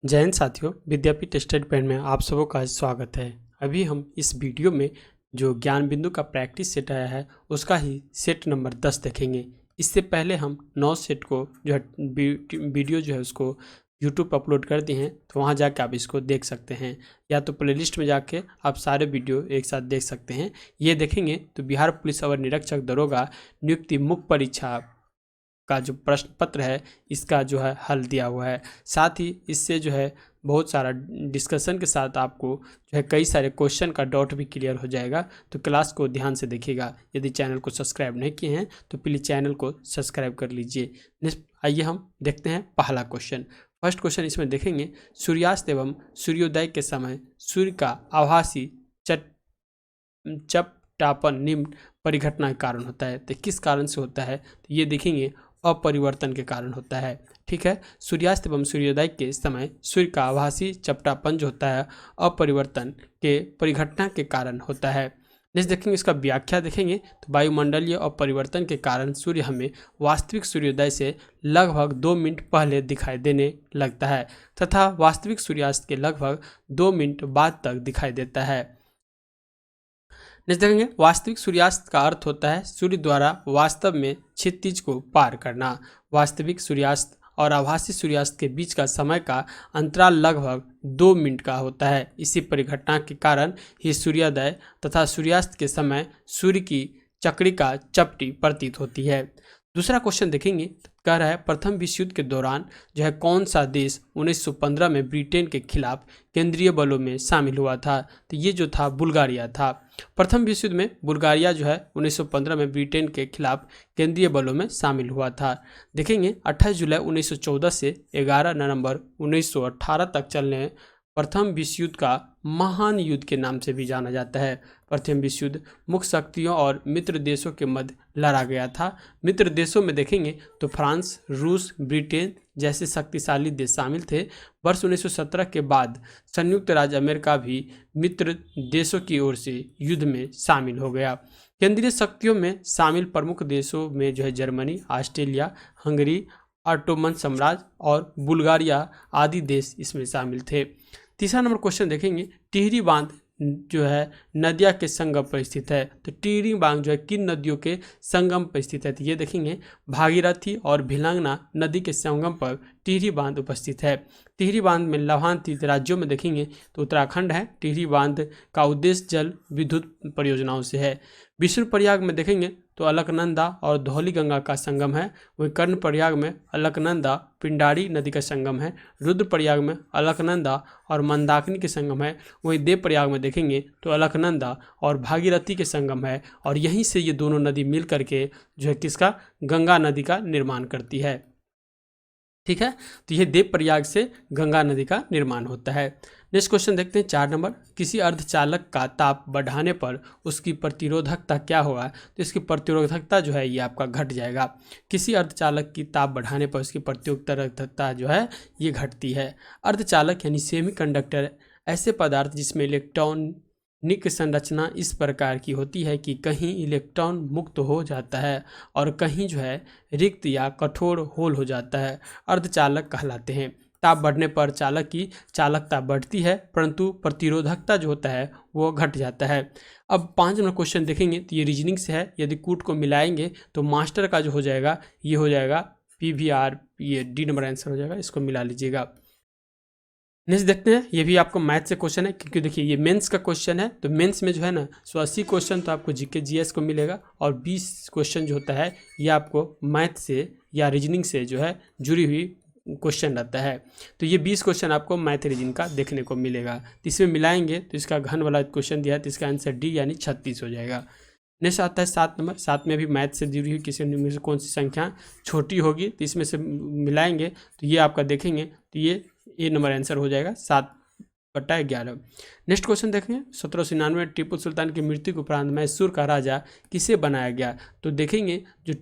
जय हिंद साथियों, विद्यापीठ study pad में आप सबों का स्वागत है। अभी हम इस वीडियो में जो ज्ञान बिंदु का प्रैक्टिस सेट आया है उसका ही सेट नंबर 10 देखेंगे। इससे पहले हम 9 सेट को जो है वीडियो जो है उसको यूट्यूब पर अपलोड कर दिए हैं, तो वहाँ जाके आप इसको देख सकते हैं, या तो प्लेलिस्ट में जाके आप सारे वीडियो एक साथ देख सकते हैं। ये देखेंगे तो बिहार पुलिस अवर निरीक्षक दरोगा नियुक्ति मुख्य परीक्षा का जो प्रश्न पत्र है इसका जो है हल दिया हुआ है। साथ ही इससे जो है बहुत सारा डिस्कशन के साथ आपको जो है कई सारे क्वेश्चन का डाउट भी क्लियर हो जाएगा। तो क्लास को ध्यान से देखिएगा। यदि चैनल को सब्सक्राइब नहीं किए हैं तो प्लीज़ चैनल को सब्सक्राइब कर लीजिए। आइए हम देखते हैं पहला क्वेश्चन। फर्स्ट क्वेश्चन इसमें देखेंगे, सूर्यास्त एवं सूर्योदय के समय सूर्य का आभासी चपटापन निम्न परिघटना के कारण होता है। तो किस कारण से होता है? तो ये देखेंगे अपरिवर्तन के कारण होता है। ठीक है, सूर्यास्त एवं सूर्योदय के समय सूर्य का आभासी चपटापन जो होता है अपरिवर्तन के परिघटना के कारण होता है। नेक्स्ट देखेंगे, इसका व्याख्या देखेंगे तो वायुमंडलीय अपरिवर्तन के कारण सूर्य हमें वास्तविक सूर्योदय से लगभग 2 मिनट पहले दिखाई देने लगता है तथा वास्तविक सूर्यास्त के लगभग 2 मिनट बाद तक दिखाई देता है। नेक्स्ट देखेंगे, वास्तविक सूर्यास्त का अर्थ होता है सूर्य द्वारा वास्तव में क्षितिज को पार करना। वास्तविक सूर्यास्त और आभासी सूर्यास्त के बीच का समय का अंतराल लगभग 2 मिनट का होता है। इसी परिघटना के कारण ही सूर्योदय तथा सूर्यास्त के समय सूर्य की चक्रिका चपटी प्रतीत होती है। दूसरा क्वेश्चन देखेंगे, कह रहा है प्रथम विश्व युद्ध के दौरान जो है कौन सा देश 1915 में ब्रिटेन के खिलाफ केंद्रीय बलों में शामिल हुआ था? तो ये जो था बुल्गारिया था। प्रथम विश्व युद्ध में बुल्गारिया जो है 1915 में ब्रिटेन के खिलाफ केंद्रीय बलों में शामिल हुआ था। देखेंगे 28 जुलाई 1914 से 11 नवंबर 1918 तक चलने प्रथम विश्व युद्ध का महान युद्ध के नाम से भी जाना जाता है। प्रथम विश्व युद्ध मुख्य शक्तियों और मित्र देशों के मध्य लड़ा गया था। मित्र देशों में देखेंगे तो फ्रांस, रूस, ब्रिटेन जैसे शक्तिशाली देश शामिल थे। वर्ष 1917 के बाद संयुक्त राज्य अमेरिका भी मित्र देशों की ओर से युद्ध में शामिल हो गया। केंद्रीय शक्तियों में शामिल प्रमुख देशों में जो है जर्मनी, ऑस्ट्रेलिया, हंगरी, ऑटोमन साम्राज्य और बुल्गारिया आदि देश इसमें शामिल थे। तीसरा नंबर क्वेश्चन देखेंगे, टिहरी बांध जो है नदिया के संगम पर स्थित है। तो टिहरी बांध जो है किन नदियों के संगम पर स्थित है? तो ये देखेंगे भागीरथी और भिलंगना नदी के संगम पर टिहरी बांध उपस्थित है। टिहरी बांध में लाभान्वित राज्यों में देखेंगे तो उत्तराखंड है। टिहरी बांध का उद्देश्य जल विद्युत परियोजनाओं से है। विष्णुप्रयाग में देखेंगे तो अलकनंदा और धौलीगंगा का संगम है। वहीं कर्णप्रयाग में अलकनंदा पिंडारी नदी का संगम है। रुद्रप्रयाग में अलकनंदा और मंदाकिनी के संगम है। वहीं देवप्रयाग में देखेंगे तो अलकनंदा और भागीरथी के संगम है, और यहीं से ये दोनों नदी मिल करके जो है किसका गंगा नदी का निर्माण करती है। ठीक है, तो ये देवप्रयाग से गंगा नदी का निर्माण होता है। नेक्स्ट क्वेश्चन देखते हैं 4 नंबर, किसी अर्धचालक का ताप बढ़ाने पर उसकी प्रतिरोधकता क्या होगा? तो इसकी प्रतिरोधकता जो है ये आपका घट जाएगा। किसी अर्धचालक की ताप बढ़ाने पर उसकी प्रतिरोधकता जो है ये घटती है। अर्धचालक यानी सेमीकंडक्टर ऐसे पदार्थ जिसमें इलेक्ट्रॉनिक संरचना इस प्रकार की होती है कि कहीं इलेक्ट्रॉन मुक्त हो जाता है और कहीं जो है रिक्त या कठोर होल हो जाता है, अर्धचालक कहलाते हैं। ताप बढ़ने पर चालक की चालकता बढ़ती है परंतु प्रतिरोधकता जो होता है वो घट जाता है। अब 5 नंबर क्वेश्चन देखेंगे तो ये रीजनिंग से है। यदि कूट को मिलाएंगे तो मास्टर का जो हो जाएगा ये हो जाएगा PVR, ये डी नंबर आंसर हो जाएगा, इसको मिला लीजिएगा। नेक्स्ट देखते हैं, ये भी आपको मैथ से क्वेश्चन है, क्योंकि देखिए ये मेंस का क्वेश्चन है। तो मेंस में जो है ना 180 क्वेश्चन तो आपको GK GS को मिलेगा, और 20 क्वेश्चन जो होता है ये आपको मैथ से या रीजनिंग से जो है जुड़ी हुई क्वेश्चन रहता है। तो ये 20 क्वेश्चन आपको मैथ रीजनिंग का देखने को मिलेगा। तो इसमें मिलाएंगे तो इसका घन वाला क्वेश्चन दिया है, तो इसका आंसर डी यानी 36 हो जाएगा। नेक्स्ट आता है 7 नंबर। 7 में भी मैथ से जुड़ी हुई किसी में से कौन सी संख्या छोटी होगी, तो इसमें से मिलाएंगे तो ये आपका देखेंगे तो ये ए नंबर आंसर हो जाएगा 7/11। नेक्स्ट क्वेश्चन देखेंगे, 1799 में टीपू सुल्तान की मृत्यु के उपरांत मैसूर का राजा किसे बनाया गया? तो देखेंगे जो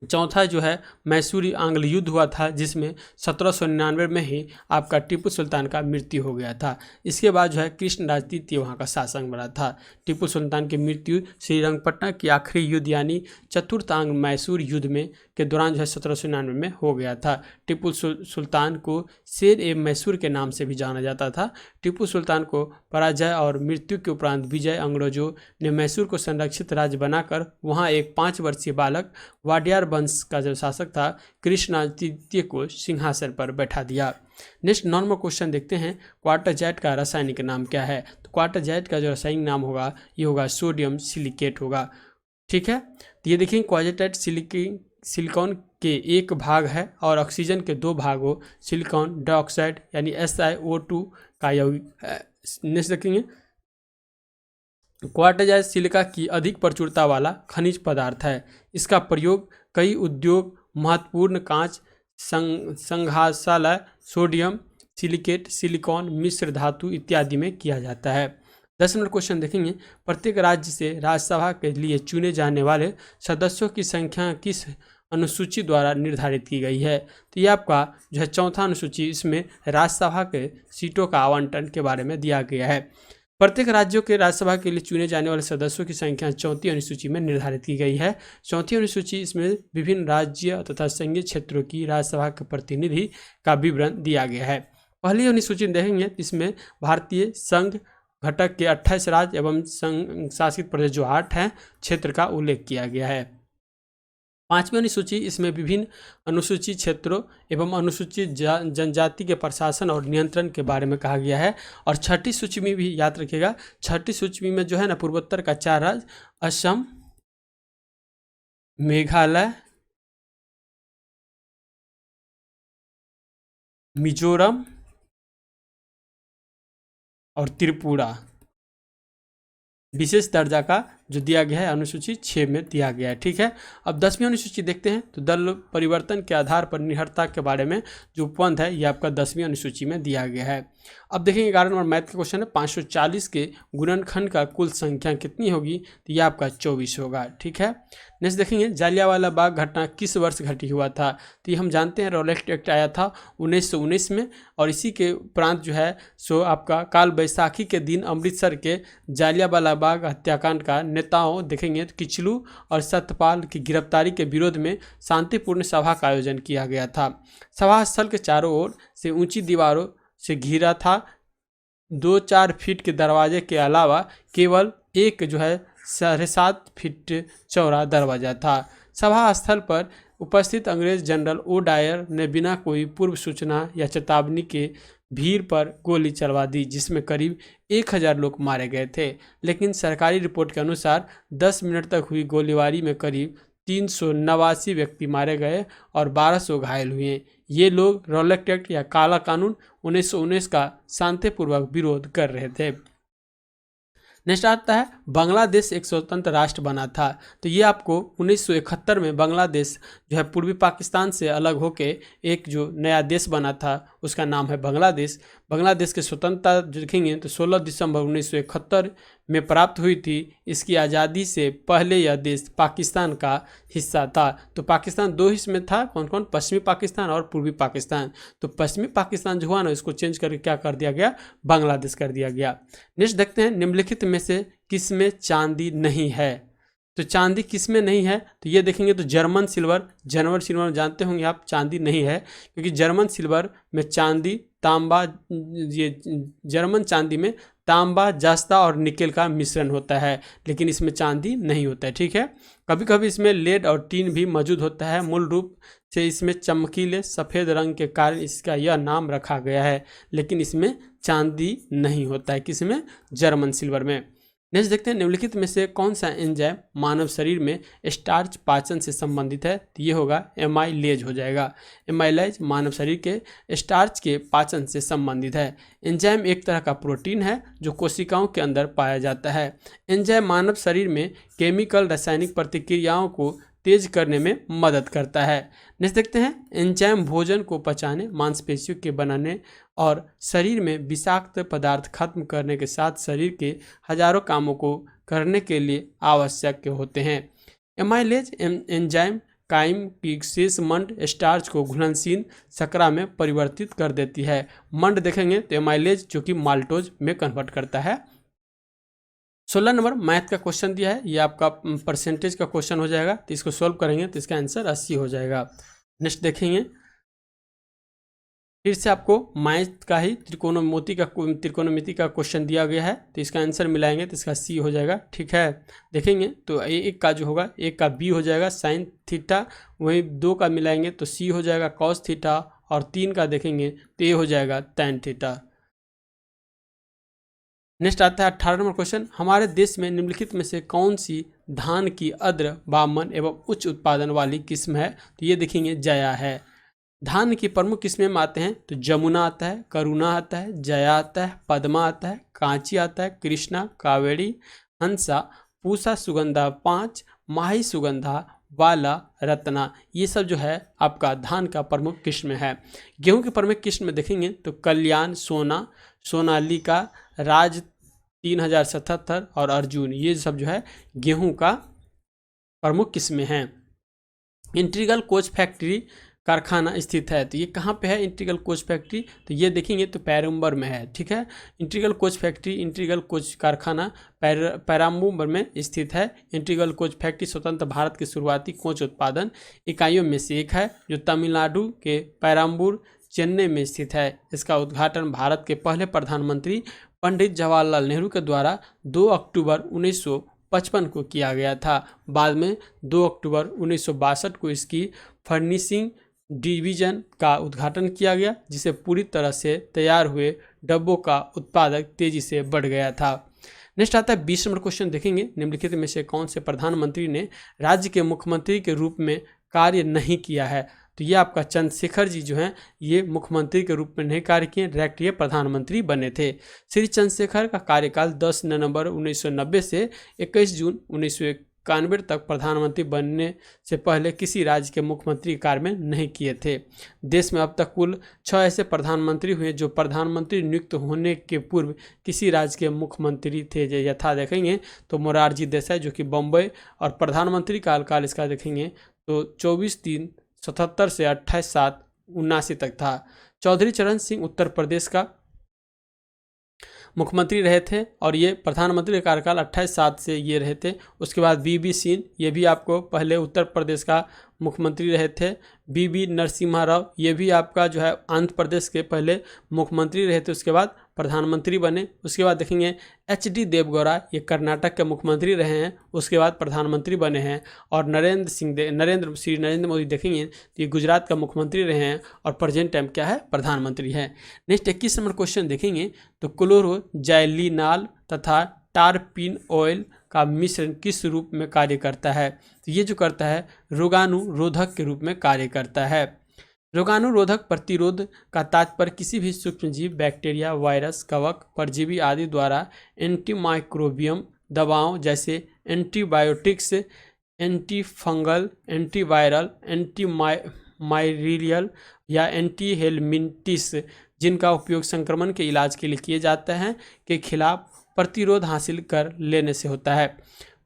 चौथा जो है मैसूरी आंग्ल युद्ध हुआ था, जिसमें 1799 में ही आपका टीपू सुल्तान का मृत्यु हो गया था। इसके बाद जो है कृष्णराज तृतीय वहाँ का शासक बना था। टीपू सुल्तान की मृत्यु श्रीरंगपट्टन की आखिरी युद्ध यानी चतुर्थ आंग्ल मैसूर युद्ध में के दौरान जो है 1799 में हो गया था। टीपू सुल्तान को शेर ए मैसूर के नाम से भी जाना जाता था। टीपू सुल्तान को पराजय और मृत्यु के उपरांत विजय अंग्रेजों ने मैसूर को संरक्षित राज्य बनाकर वहां एक 5 वर्षीय बालक वाडियार वंश का जो शासक था कृष्णा तृतीय को सिंहासन पर बैठा दिया। नेक्स्ट नॉर्मल क्वेश्चन देखते हैं, क्वार्टरजाइट का रासायनिक नाम क्या है? तो क्वार्टरजाइट का जो रासायनिक नाम होगा ये होगा सोडियम सिलिकेट होगा। ठीक है, तो ये देखिए क्वार्टरजाइट सिलिकॉन के एक भाग है और ऑक्सीजन के 2 भाग हो सिलिकॉन डाइऑक्साइड यानी SiO2 का यौगिक है। नेक्स्ट देखेंगे, क्वार्टरजाइट सिलिका की अधिक प्रचुरता वाला खनिज पदार्थ है। इसका प्रयोग कई उद्योग, महत्वपूर्ण कांच संग्रहालय, सोडियम सिलिकेट, सिलिकॉन, मिश्र धातु इत्यादि में किया जाता है। 10 नंबर क्वेश्चन देखेंगे, प्रत्येक राज्य से राज्यसभा के लिए चुने जाने वाले सदस्यों की संख्या किस अनुसूची द्वारा निर्धारित की गई है? तो ये आपका जो है चौथा अनुसूची, इसमें राज्यसभा के सीटों का आवंटन के बारे में दिया गया है। प्रत्येक राज्यों के राज्यसभा के लिए चुने जाने वाले सदस्यों की संख्या चौथी अनुसूची में निर्धारित की गई है। चौथी अनुसूची इसमें विभिन्न राज्य तथा संघीय क्षेत्रों की राज्यसभा के प्रतिनिधि का विवरण दिया गया है। पहली अनुसूची देखेंगे, इसमें भारतीय संघ घटक के 28 राज्य एवं संघ शासित प्रदेश जो 8 हैं क्षेत्र का उल्लेख किया गया है। 5वीं अनुसूची, इसमें विभिन्न अनुसूचित क्षेत्रों एवं अनुसूचित जनजाति के प्रशासन और नियंत्रण के बारे में कहा गया है। और 6ठी सूची में भी याद रखिएगा, 6ठी सूची में जो है ना पूर्वोत्तर का 4 राज्य असम, मेघालय, मिजोरम और त्रिपुरा विशेष दर्जा का जो दिया गया है अनुसूची 6 में दिया गया है। ठीक है, अब 10वीं अनुसूची देखते हैं। तो दल परिवर्तन के आधार पर निहरता के बारे में जो उपबंध है ये आपका 10वीं अनुसूची में दिया गया है। अब देखेंगे 11 नंबर मैथ का क्वेश्चन है, 540 के गुणनखंड का कुल संख्या कितनी होगी? तो यह आपका 24 होगा। ठीक है, नेक्स्ट देखेंगे, जालियांवाला बाग घटना किस वर्ष घटी हुआ था? तो ये हम जानते हैं रॉलेट एक्ट आया था 1919 में, और इसी के उपरांत जो है सो आपका काल बैसाखी के दिन अमृतसर के जालियांवाला बाग हत्याकांड का नेताओं देखेंगे तो किचलू और सत्यपाल की गिरफ्तारी के विरोध में शांतिपूर्ण सभा का आयोजन किया गया था। सभा स्थल के चारों ओर से ऊंची दीवारों से घिरा था। 2-4 फीट के दरवाजे के अलावा केवल एक जो है 7.5 फीट चौड़ा दरवाजा था। सभा स्थल पर उपस्थित अंग्रेज जनरल ओ डायर ने बिना कोई पूर्व सूचना या चेतावनी के भीड़ पर गोली चलवा दी, जिसमें करीब 1000 लोग मारे गए थे। लेकिन सरकारी रिपोर्ट के अनुसार 10 मिनट तक हुई गोलीबारी में करीब 389 व्यक्ति मारे गए और 1200 घायल हुए। ये लोग रॉलेट एक्ट या काला कानून 1919 का शांतिपूर्वक विरोध कर रहे थे। नेक्स्ट आता है, बांग्लादेश एक स्वतंत्र राष्ट्र बना था। तो ये आपको 1971 में बांग्लादेश जो है पूर्वी पाकिस्तान से अलग होके एक जो नया देश बना था उसका नाम है बांग्लादेश। बांग्लादेश की स्वतंत्रता देखेंगे तो 16 दिसंबर 1971 में प्राप्त हुई थी। इसकी आज़ादी से पहले यह देश पाकिस्तान का हिस्सा था। तो पाकिस्तान 2 हिस्से में था, कौन कौन? पश्चिमी पाकिस्तान और पूर्वी पाकिस्तान। तो पश्चिमी पाकिस्तान जो हुआ ना इसको चेंज करके क्या कर दिया गया? बांग्लादेश कर दिया गया। नेक्स्ट देखते हैं, निम्नलिखित में से किस में चांदी नहीं है? तो चांदी किस में नहीं है? तो ये देखेंगे तो जर्मन सिल्वर जानते होंगे आप, चांदी नहीं है क्योंकि जर्मन सिल्वर में चांदी, तांबा, ये जर्मन चांदी में तांबा, जस्ता और निकेल का मिश्रण होता है, लेकिन इसमें चांदी नहीं होता है। ठीक है, कभी कभी इसमें लेड और टीन भी मौजूद होता है। मूल रूप से इसमें चमकीले सफ़ेद रंग के कारण इसका यह नाम रखा गया है, लेकिन इसमें चांदी नहीं होता है। किसमें? जर्मन सिल्वर में। नेक्स्ट देखते हैं, निम्नलिखित में से कौन सा एंजाइम मानव शरीर में स्टार्च पाचन से संबंधित है? तो ये होगा एमाइलेज हो जाएगा। एमाइलेज मानव शरीर के स्टार्च के पाचन से संबंधित है। एंजाइम एक तरह का प्रोटीन है जो कोशिकाओं के अंदर पाया जाता है। एंजाइम मानव शरीर में केमिकल रासायनिक प्रतिक्रियाओं को तेज करने में मदद करता है। नेक्स्ट देखते हैं, एंजाइम भोजन को पचाने, मांसपेशियों के बनाने और शरीर में विषाक्त पदार्थ खत्म करने के साथ शरीर के हजारों कामों को करने के लिए आवश्यक होते हैं। एमाइलेज एंजाइम काइम की शेष मंड स्टार्च को घुलनशील शर्करा में परिवर्तित कर देती है। मंड देखेंगे तो एमाइलेज जो कि माल्टोज में कन्वर्ट करता है। 16 नंबर मैथ का क्वेश्चन दिया है, ये आपका परसेंटेज का क्वेश्चन हो जाएगा, तो इसको सॉल्व करेंगे तो इसका आंसर 80 हो जाएगा। नेक्स्ट देखेंगे, फिर से आपको मैथ का ही त्रिकोणमिति का क्वेश्चन दिया गया है, तो इसका आंसर मिलाएंगे तो इसका सी हो जाएगा। ठीक है, देखेंगे तो एक का जो होगा, एक का बी हो जाएगा साइन थीटा, वहीं 2 का मिलाएंगे तो सी हो जाएगा कॉस थीटा, और 3 का देखेंगे तो ये हो जाएगा टैन थीटा। नेक्स्ट आता है 18 नंबर क्वेश्चन, हमारे देश में निम्नलिखित में से कौन सी धान की आर्द्र, बामन एवं उच्च उत्पादन वाली किस्म है? तो ये देखेंगे जया है। धान की प्रमुख किस्में में आते हैं तो जमुना आता है, करुणा आता है, जया आता है, पद्मा आता है, कांची आता है, कृष्णा, कावेरी, हंसा, पूसा सुगंधा 5, माही सुगंधा, वाला, रत्ना, ये सब जो है आपका धान का प्रमुख किस्म है। गेहूं के प्रमुख किस्म में देखेंगे तो कल्याण, सोना, सोनालिका, राज 3077 और अर्जुन, ये सब जो है गेहूं का प्रमुख किस्में हैं। इंटीग्रल कोच फैक्ट्री कारखाना स्थित है, तो ये कहाँ पे है इंटीग्रल कोच फैक्ट्री? तो ये देखेंगे तो पैराम्बर में है। ठीक है, integral coach factory, integral coach कारखाना पैराम्बर में स्थित है। इंटीग्रल कोच फैक्ट्री स्वतंत्र भारत की शुरुआती कोच उत्पादन इकाइयों में से एक है, जो तमिलनाडु के पैराम्बूर, चेन्नई में स्थित है। इसका उद्घाटन भारत के पहले प्रधानमंत्री पंडित जवाहरलाल नेहरू के द्वारा 2 अक्टूबर 1955 को किया गया था। बाद में 2 अक्टूबर 1962 को इसकी फर्निशिंग डिवीजन का उद्घाटन किया गया, जिसे पूरी तरह से तैयार हुए डब्बों का उत्पादक तेजी से बढ़ गया था। नेक्स्ट आता है 20 नंबर क्वेश्चन, देखेंगे निम्नलिखित में से कौन से प्रधानमंत्री ने राज्य के मुख्यमंत्री के रूप में कार्य नहीं किया है? तो ये आपका चंद्रशेखर जी जो हैं, ये मुख्यमंत्री के रूप में नहीं कार्य किए, डायरेक्ट ये प्रधानमंत्री बने थे। श्री चंद्रशेखर का कार्यकाल 10 नवंबर 1990 से 21 जून 1991 तक प्रधानमंत्री बनने से पहले किसी राज्य के मुख्यमंत्री कार्य में नहीं किए थे। देश में अब तक कुल 6 ऐसे प्रधानमंत्री हुए जो प्रधानमंत्री नियुक्त होने के पूर्व किसी राज्य के मुख्यमंत्री थे। यथा देखेंगे तो मोरारजी देसाई जो कि बम्बई, और प्रधानमंत्री काल इसका देखेंगे तो 24/3/77 से 28/7/79 तक था। चौधरी चरण सिंह उत्तर प्रदेश का मुख्यमंत्री रहे थे, और ये प्रधानमंत्री का कार्यकाल 28/7 से ये रहे थे। उसके बाद वीबी सिंह, ये भी आपको पहले उत्तर प्रदेश का मुख्यमंत्री रहे थे। बीबी नरसिम्हा राव, ये भी आपका जो है आंध्र प्रदेश के पहले मुख्यमंत्री रहे थे, उसके बाद प्रधानमंत्री बने। उसके बाद देखेंगे HD देवगौड़ा, ये कर्नाटक के मुख्यमंत्री रहे हैं, उसके बाद प्रधानमंत्री बने हैं। और नरेंद्र मोदी देखेंगे तो ये गुजरात का मुख्यमंत्री रहे हैं, और प्रेजेंट टाइम क्या है, प्रधानमंत्री है। नेक्स्ट 21 नंबर क्वेश्चन देखेंगे तो क्लोरोजैलिनाल तथा टारपीन ऑयल का मिश्रण किस रूप में कार्य करता है? तो ये जो करता है रोगाणुरोधक के रूप में कार्य करता है। रोगाणुरोधक प्रतिरोध का तात्पर्य किसी भी सूक्ष्मजीव, बैक्टीरिया, वायरस, कवक, परजीवी आदि द्वारा एंटीमाइक्रोबियम दवाओं जैसे एंटीबायोटिक्स, एंटीफंगल, एंटीवायरल, एंटीमाइरियल या एंटीहेलमिंटिस, जिनका उपयोग संक्रमण के इलाज के लिए किए जाते हैं, के खिलाफ प्रतिरोध हासिल कर लेने से होता है।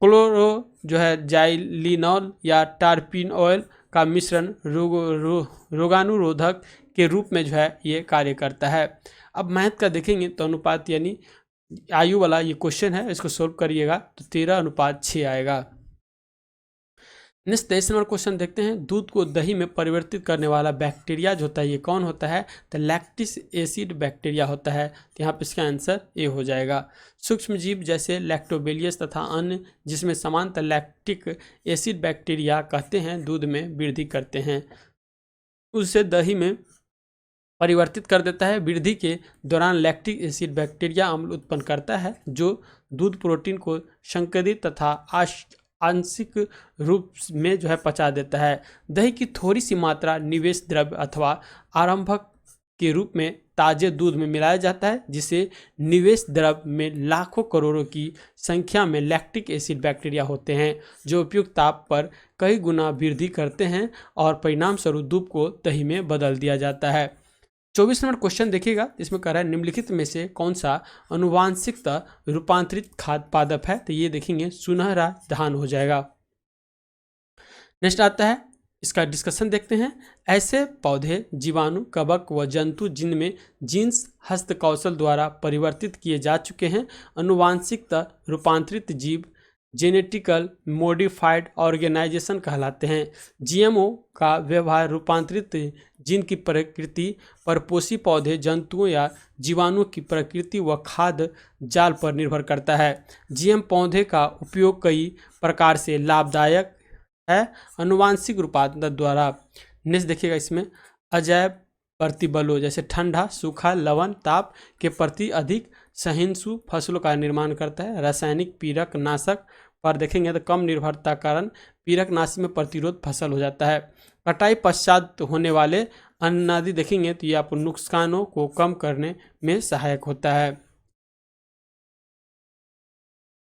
क्लोरो जो है जाइलिनॉल या टारपीन ऑयल का मिश्रण रोगाणुरोधक के रूप में जो है ये कार्य करता है। अब मैथ का देखेंगे तो अनुपात यानी आयु वाला ये क्वेश्चन है, इसको सोल्व करिएगा तो 13:6 आएगा। नेक्स्ट 23 नंबर क्वेश्चन देखते हैं, दूध को दही में परिवर्तित करने वाला बैक्टीरिया जो होता है ये कौन होता है? तो लैक्टिक एसिड बैक्टीरिया होता है। तो यहाँ पे इसका आंसर ए हो जाएगा। सूक्ष्मजीव जैसे लैक्टोबेलियस तथा अन्य जिसमें समानतः लैक्टिक एसिड बैक्टीरिया कहते हैं दूध में वृद्धि करते हैं, उससे दही में परिवर्तित कर देता है। वृद्धि के दौरान लैक्टिक एसिड बैक्टीरिया अम्ल उत्पन्न करता है जो दूध प्रोटीन को संकेंद्रित तथा आंशिक रूप में जो है पचा देता है। दही की थोड़ी सी मात्रा निवेश द्रव्य अथवा आरंभक के रूप में ताजे दूध में मिलाया जाता है, जिसे निवेश द्रव्य में लाखों करोड़ों की संख्या में लैक्टिक एसिड बैक्टीरिया होते हैं, जो उपयुक्त ताप पर कई गुना वृद्धि करते हैं और परिणाम स्वरूप दूध को दही में बदल दिया जाता है। 24 नंबर क्वेश्चन देखिएगा, इसमें कह रहा है निम्नलिखित में से कौन सा अनुवांशिकता रूपांतरित खाद्य पादप है? तो ये देखेंगे सुनहरा धान हो जाएगा। नेक्स्ट आता है इसका डिस्कशन देखते हैं। ऐसे पौधे, जीवाणु, कवक व जंतु जिनमें जीन्स हस्तकौशल द्वारा परिवर्तित किए जा चुके हैं, अनुवांशिकता रूपांतरित जीव, जेनेटिकल मॉडिफाइड ऑर्गेनाइजेशन कहलाते हैं। जीएमओ का व्यवहार रूपांतरित जीन की प्रकृति, परपोषी पौधे, जंतुओं या जीवाणुओं की प्रकृति व खाद्य जाल पर निर्भर करता है। जीएम पौधे का उपयोग कई प्रकार से लाभदायक है। अनुवांशिक रूपांतर द्वारा नेक्स्ट देखिएगा, इसमें अजैव प्रतिबलों जैसे ठंडा, सूखा, लवण, ताप के प्रति अधिक सहिष्णु फसलों का निर्माण करता है। रासायनिक पीड़क नाशक पर देखेंगे तो कम निर्भरता कारण पीड़क नाशी में प्रतिरोध फसल हो जाता है। कटाई पश्चात होने वाले अन्नादि देखेंगे तो ये आपको नुकसानों को कम करने में सहायक होता है।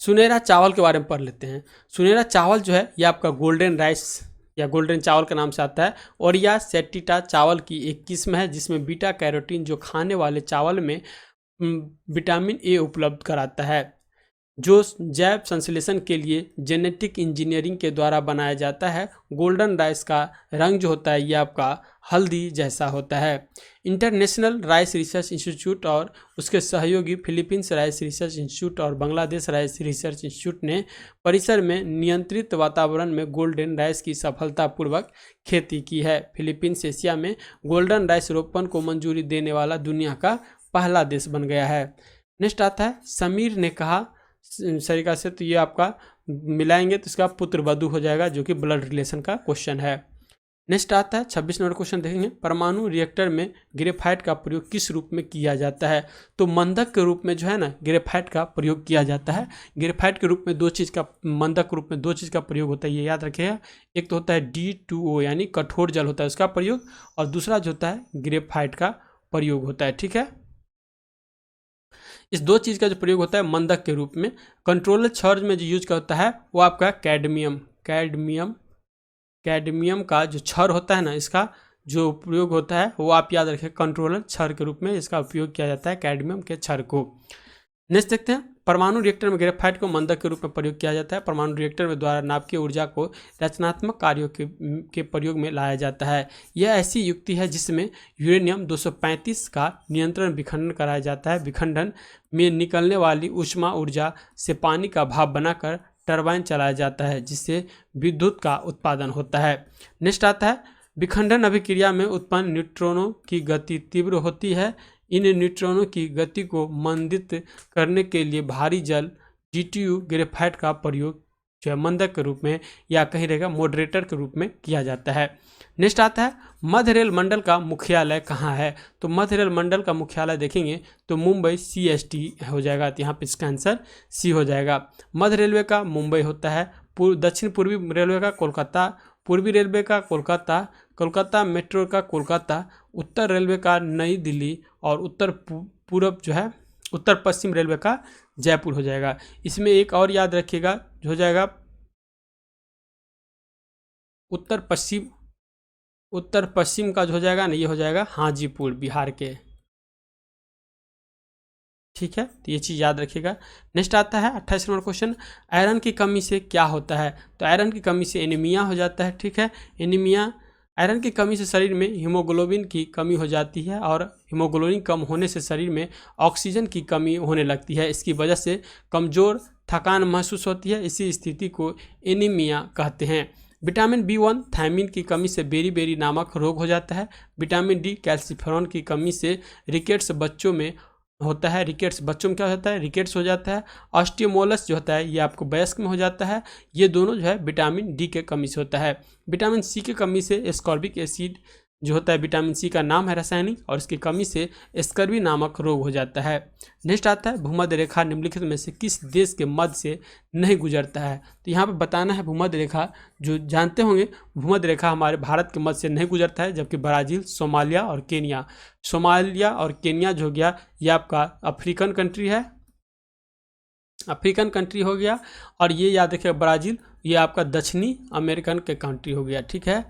सुनहरा चावल के बारे में पढ़ लेते हैं। सुनहरा चावल जो है ये आपका गोल्डन राइस या गोल्डन चावल के नाम से आता है। ओरिया सेटिटा चावल की एक किस्म है जिसमें बीटा कैरोटीन जो खाने वाले चावल में विटामिन ए उपलब्ध कराता है, जो जैव संश्लेषण के लिए जेनेटिक इंजीनियरिंग के द्वारा बनाया जाता है। गोल्डन राइस का रंग जो होता है ये आपका हल्दी जैसा होता है। इंटरनेशनल राइस रिसर्च इंस्टीट्यूट और उसके सहयोगी फिलीपींस राइस रिसर्च इंस्टीट्यूट और बांग्लादेश राइस रिसर्च इंस्टीट्यूट ने परिसर में नियंत्रित वातावरण में गोल्डन राइस की सफलतापूर्वक खेती की है। फिलीपींस एशिया में गोल्डन राइस रोपण को मंजूरी देने वाला दुनिया का पहला देश बन गया है। नेक्स्ट आता है, समीर ने कहा सरिका से, तो ये आपका मिलाएंगे तो इसका पुत्र वधु हो जाएगा, जो कि ब्लड रिलेशन का क्वेश्चन है। नेक्स्ट आता है 26 नंबर क्वेश्चन देखेंगे, परमाणु रिएक्टर में ग्रेफाइट का प्रयोग किस रूप में किया जाता है? तो मंदक के रूप में जो है ना ग्रेफाइट का प्रयोग किया जाता है। ग्रेफाइट के रूप में दो चीज़ का, मंदक के रूप में दो चीज़ का प्रयोग होता है, ये याद रखिएगा। एक तो होता है D2O यानी कठोर जल होता है उसका प्रयोग, और दूसरा जो होता है ग्रेफाइट का प्रयोग होता है। ठीक है, इस दो चीज़ का जो प्रयोग होता है मंदक के रूप में। कंट्रोलर चार्ज में जो यूज का होता है वो आपका कैडमियम का जो छड़ होता है ना, इसका जो उपयोग होता है वो आप याद रखें, कंट्रोलर छड़ के रूप में इसका उपयोग किया जाता है, कैडमियम के छड़ को। नेक्स्ट देखते हैं, परमाणु रिएक्टर में ग्रेफाइट को मंदक के रूप में प्रयोग किया जाता है। परमाणु रिएक्टर में द्वारा नाभिकीय ऊर्जा को रचनात्मक कार्यों के प्रयोग में लाया जाता है। यह ऐसी युक्ति है जिसमें यूरेनियम 235 का नियंत्रण विखंडन कराया जाता है। विखंडन में निकलने वाली ऊष्मा ऊर्जा से पानी का भाप बनाकर टरबाइन चलाया जाता है, जिससे विद्युत का उत्पादन होता है। नेक्स्ट आता है, विखंडन अभिक्रिया में उत्पन्न न्यूट्रॉनों की गति तीव्र होती है। इन न्यूट्रॉनों की गति को मंदित करने के लिए भारी जल DTU ग्रेफाइट का प्रयोग जो है मंदक के रूप में या कहीं रहेगा मॉडरेटर के रूप में किया जाता है। नेक्स्ट आता है, मध्य रेल मंडल का मुख्यालय कहाँ है? तो मध्य रेल मंडल का मुख्यालय देखेंगे तो मुंबई CST हो जाएगा, तो यहाँ पे इसका आंसर C हो जाएगा। मध्य रेलवे का मुंबई होता है, दक्षिण पूर्वी रेलवे का कोलकाता, पूर्वी रेलवे का कोलकाता, कोलकाता मेट्रो का कोलकाता, उत्तर रेलवे का नई दिल्ली, और उत्तर पूर्व जो है उत्तर पश्चिम रेलवे का जयपुर हो जाएगा। इसमें एक और याद रखिएगा जो हो जाएगा उत्तर पश्चिम का जो हो जाएगा ना, ये हो जाएगा हाजीपुर बिहार के। ठीक है, तो ये चीज़ याद रखिएगा। नेक्स्ट आता है 28 नंबर क्वेश्चन, आयरन की कमी से क्या होता है? तो आयरन की कमी से एनीमिया हो जाता है। ठीक है, एनीमिया, आयरन की कमी से शरीर में हीमोग्लोबिन की कमी हो जाती है, और हीमोग्लोबिन कम होने से शरीर में ऑक्सीजन की कमी होने लगती है। इसकी वजह से कमज़ोर, थकान महसूस होती है। इसी स्थिति को एनीमिया कहते हैं। विटामिन B1 थायमिन की कमी से बेरी नामक रोग हो जाता है। विटामिन D कैल्सिफेरॉन की कमी से रिकेट्स बच्चों में होता है। रिकेट्स बच्चों में क्या होता है? रिकेट्स हो जाता है। ऑस्टियोमोलस जो होता है ये आपको वयस्क में हो जाता है। ये दोनों जो है विटामिन D के कमी से होता है। विटामिन C की कमी से एस्कॉर्बिक एसिड जो होता है, विटामिन C का नाम है रासायनिक, और इसकी कमी से स्कर्वी नामक रोग हो जाता है। नेक्स्ट आता है, भूमध्य रेखा निम्नलिखित में से किस देश के मध्य से नहीं गुजरता है? तो यहाँ पे बताना है भूमध्य रेखा, जो जानते होंगे भूमध्य रेखा हमारे भारत के मध्य से नहीं गुजरता है, जबकि ब्राज़ील, सोमालिया और केनिया, सोमालिया और केनिया जो हो गया ये आपका अफ्रीकन कंट्री है, अफ्रीकन कंट्री हो गया। और ये याद रखिए ब्राज़ील ये आपका दक्षिणी अमेरिकन के कंट्री हो गया। ठीक है,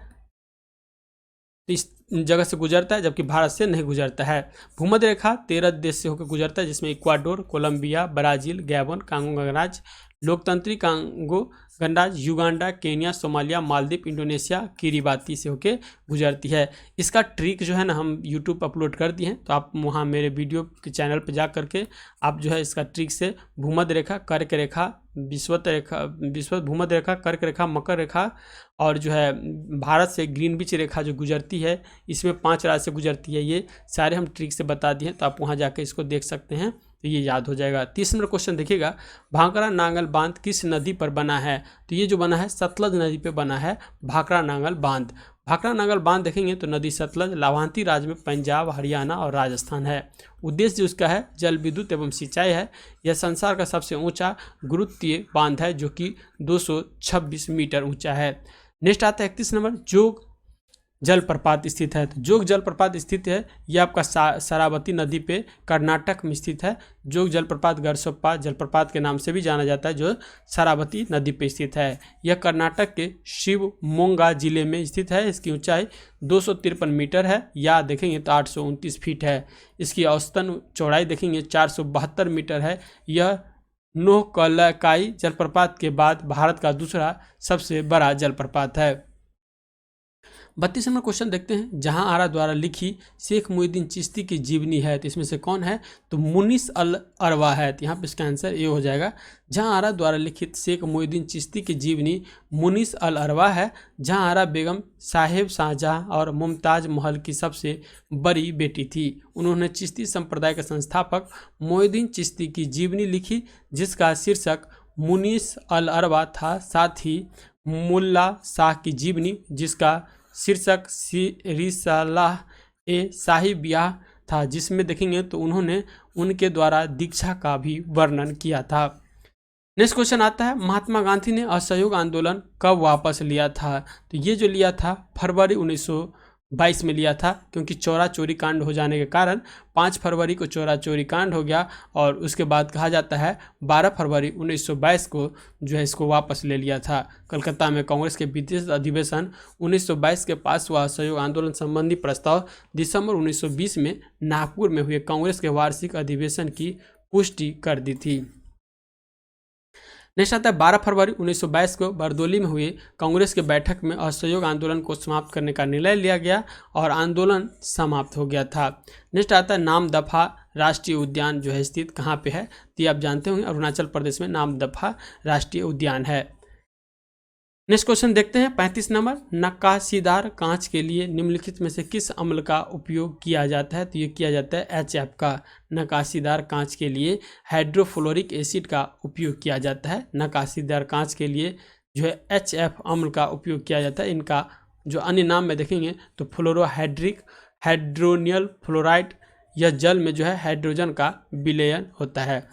इस जगह से गुजरता है, जबकि भारत से नहीं गुजरता है। भूमध्य रेखा 13 देश से होकर गुजरता है, जिसमें Ecuador, Colombia, Brazil, Gabon, Congo गणराज्य, लोकतांत्रिक कांगो गणराज्य, Uganda, Kenya, Somalia, Maldives, Indonesia, Kiribati से होके गुजरती है। इसका ट्रिक जो है ना हम यूट्यूब पर अपलोड कर दिए हैं, तो आप वहाँ मेरे वीडियो के चैनल पर जा करके आप जो है इसका ट्रिक से भूमध्य रेखा, कर्क रेखा, विषुवत भूमध्य रेखा, कर्क रेखा, मकर रेखा और जो है भारत से ग्रीनविच रेखा जो गुजरती है, इसमें 5 राज्य से गुजरती है, ये सारे हम ट्रिक से बता दिए हैं, तो आप वहाँ जाके इसको देख सकते हैं, तो ये याद हो जाएगा। 30 नंबर क्वेश्चन देखिएगा, भाखड़ा नांगल बांध किस नदी पर बना है? तो ये जो बना है सतलज नदी पे बना है भाखड़ा नांगल बांध। भाखड़ा नांगल बांध देखेंगे तो नदी सतलज लाभांती राज्य में पंजाब, हरियाणा और राजस्थान है। उद्देश्य जो उसका है जल विद्युत एवं सिंचाई है। यह संसार का सबसे ऊंचा गुरुत्वीय बांध है जो कि 226 मीटर ऊंचा है। नेक्स्ट आता है 31 नंबर, जोग जलप्रपात स्थित है। तो जोग जलप्रपात स्थित है, यह आपका शरावती नदी पे कर्नाटक में स्थित है। जोग जलप्रपात गरसोप्पा जलप्रपात के नाम से भी जाना जाता है, जो शरावती नदी पे स्थित है। यह कर्नाटक के शिवमोगा जिले में स्थित है। इसकी ऊंचाई 253 मीटर है, या देखेंगे तो 829 फीट है। इसकी औसतन चौड़ाई देखेंगे 472 मीटर है। यह नोहकलकाई जलप्रपात के बाद भारत का दूसरा सबसे बड़ा जलप्रपात है। 32 नंबर क्वेश्चन देखते हैं, जहां आरा द्वारा लिखी शेख मुहिद्दीन चिश्ती की जीवनी है, तो इसमें से कौन है? तो मुनीस अल अरवा है। तो यहाँ पे इसका आंसर ये हो जाएगा। जहां आरा द्वारा लिखित शेख मुहिद्दीन चिश्ती की जीवनी मुनीस अल अरवा है। जहां आरा बेगम साहेब शाहजहां और मुमताज महल की सबसे बड़ी बेटी थी। उन्होंने चिश्ती संप्रदाय के संस्थापक मुहिद्दीन चिश्ती की जीवनी लिखी, जिसका शीर्षक मुनीस अल अरवा था। साथ ही मुल्ला शाह की जीवनी, जिसका शीर्षक रिसालाह ए शाही ब्याह था, जिसमें देखेंगे तो उन्होंने उनके द्वारा दीक्षा का भी वर्णन किया था। नेक्स्ट क्वेश्चन आता है, महात्मा गांधी ने असहयोग आंदोलन कब वापस लिया था? तो ये जो लिया था फरवरी 1922 में लिया था, क्योंकि चोरा चोरी कांड हो जाने के कारण 5 फरवरी को चोरा चोरी कांड हो गया, और उसके बाद कहा जाता है 12 फरवरी 1922 को जो है इसको वापस ले लिया था। कलकत्ता में कांग्रेस के विशेष अधिवेशन 1922 के पास हुआ असहयोग आंदोलन संबंधी प्रस्ताव दिसंबर 1920 में नागपुर में हुए कांग्रेस के वार्षिक अधिवेशन की पुष्टि कर दी थी। नेक्स्ट आता है 12 फरवरी 1922 को बरदोली में हुई कांग्रेस के बैठक में असहयोग आंदोलन को समाप्त करने का निर्णय लिया गया और आंदोलन समाप्त हो गया था। नेक्स्ट आता है नामदफा राष्ट्रीय उद्यान जो है स्थित कहाँ पे है? तो आप जानते होंगे अरुणाचल प्रदेश में नामदफा राष्ट्रीय उद्यान है। नेक्स्ट क्वेश्चन देखते हैं 35 नंबर, नक्काशीदार कांच के लिए निम्नलिखित में से किस अम्ल का उपयोग किया जाता है? तो ये किया जाता है HF का। नक्काशीदार कांच के लिए हाइड्रोफ्लोरिक एसिड का उपयोग किया जाता है। नक्काशीदार कांच के लिए जो है HF अम्ल का उपयोग किया जाता है। इनका जो अन्य नाम में देखेंगे तो फ्लोरोहाइड्रिक हाइड्रोनियल फ्लोराइड, यह जल में जो है हाइड्रोजन का विलयन होता है।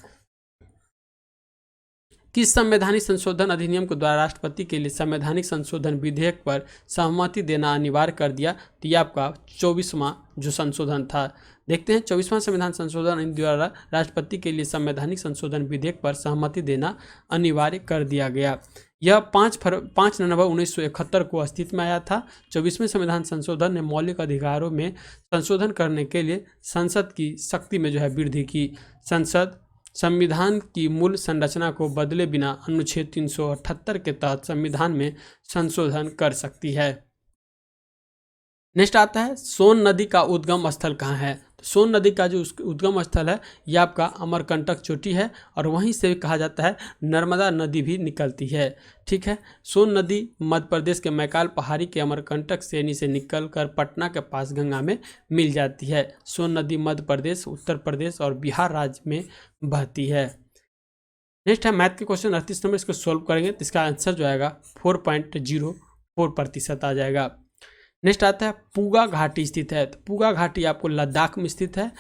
किस संवैधानिक संशोधन अधिनियम के द्वारा राष्ट्रपति के लिए संवैधानिक संशोधन विधेयक पर सहमति देना अनिवार्य कर दिया? तो ये आपका 24वां जो संशोधन था। देखते हैं 24वां संविधान संशोधन द्वारा राष्ट्रपति के लिए संवैधानिक संशोधन विधेयक पर सहमति देना अनिवार्य कर दिया गया। यह 5 नवंबर 1971 को अस्तित्व में आया था। 24वें संविधान संशोधन ने मौलिक अधिकारों में संशोधन करने के लिए संसद की शक्ति में जो है वृद्धि की। संसद संविधान की मूल संरचना को बदले बिना अनुच्छेद 378 के तहत संविधान में संशोधन कर सकती है। नेक्स्ट आता है सोन नदी का उद्गम स्थल कहाँ है? तो सोन नदी का जो उद्गम स्थल है यह आपका अमरकंटक चोटी है, और वहीं से कहा जाता है नर्मदा नदी भी निकलती है। ठीक है, सोन नदी मध्य प्रदेश के मैकाल पहाड़ी के अमरकंटक श्रेणी से निकलकर पटना के पास गंगा में मिल जाती है। सोन नदी मध्य प्रदेश, उत्तर प्रदेश और बिहार राज्य में बहती है। नेक्स्ट है मैथ के क्वेश्चन 38 नंबर, इसको सोल्व करेंगे तो इसका आंसर जो आएगा 4.04% आ जाएगा। नेक्स्ट आता है पूगा घाटी स्थित है। तो पूगा घाटी आपको लद्दाख में स्थित है।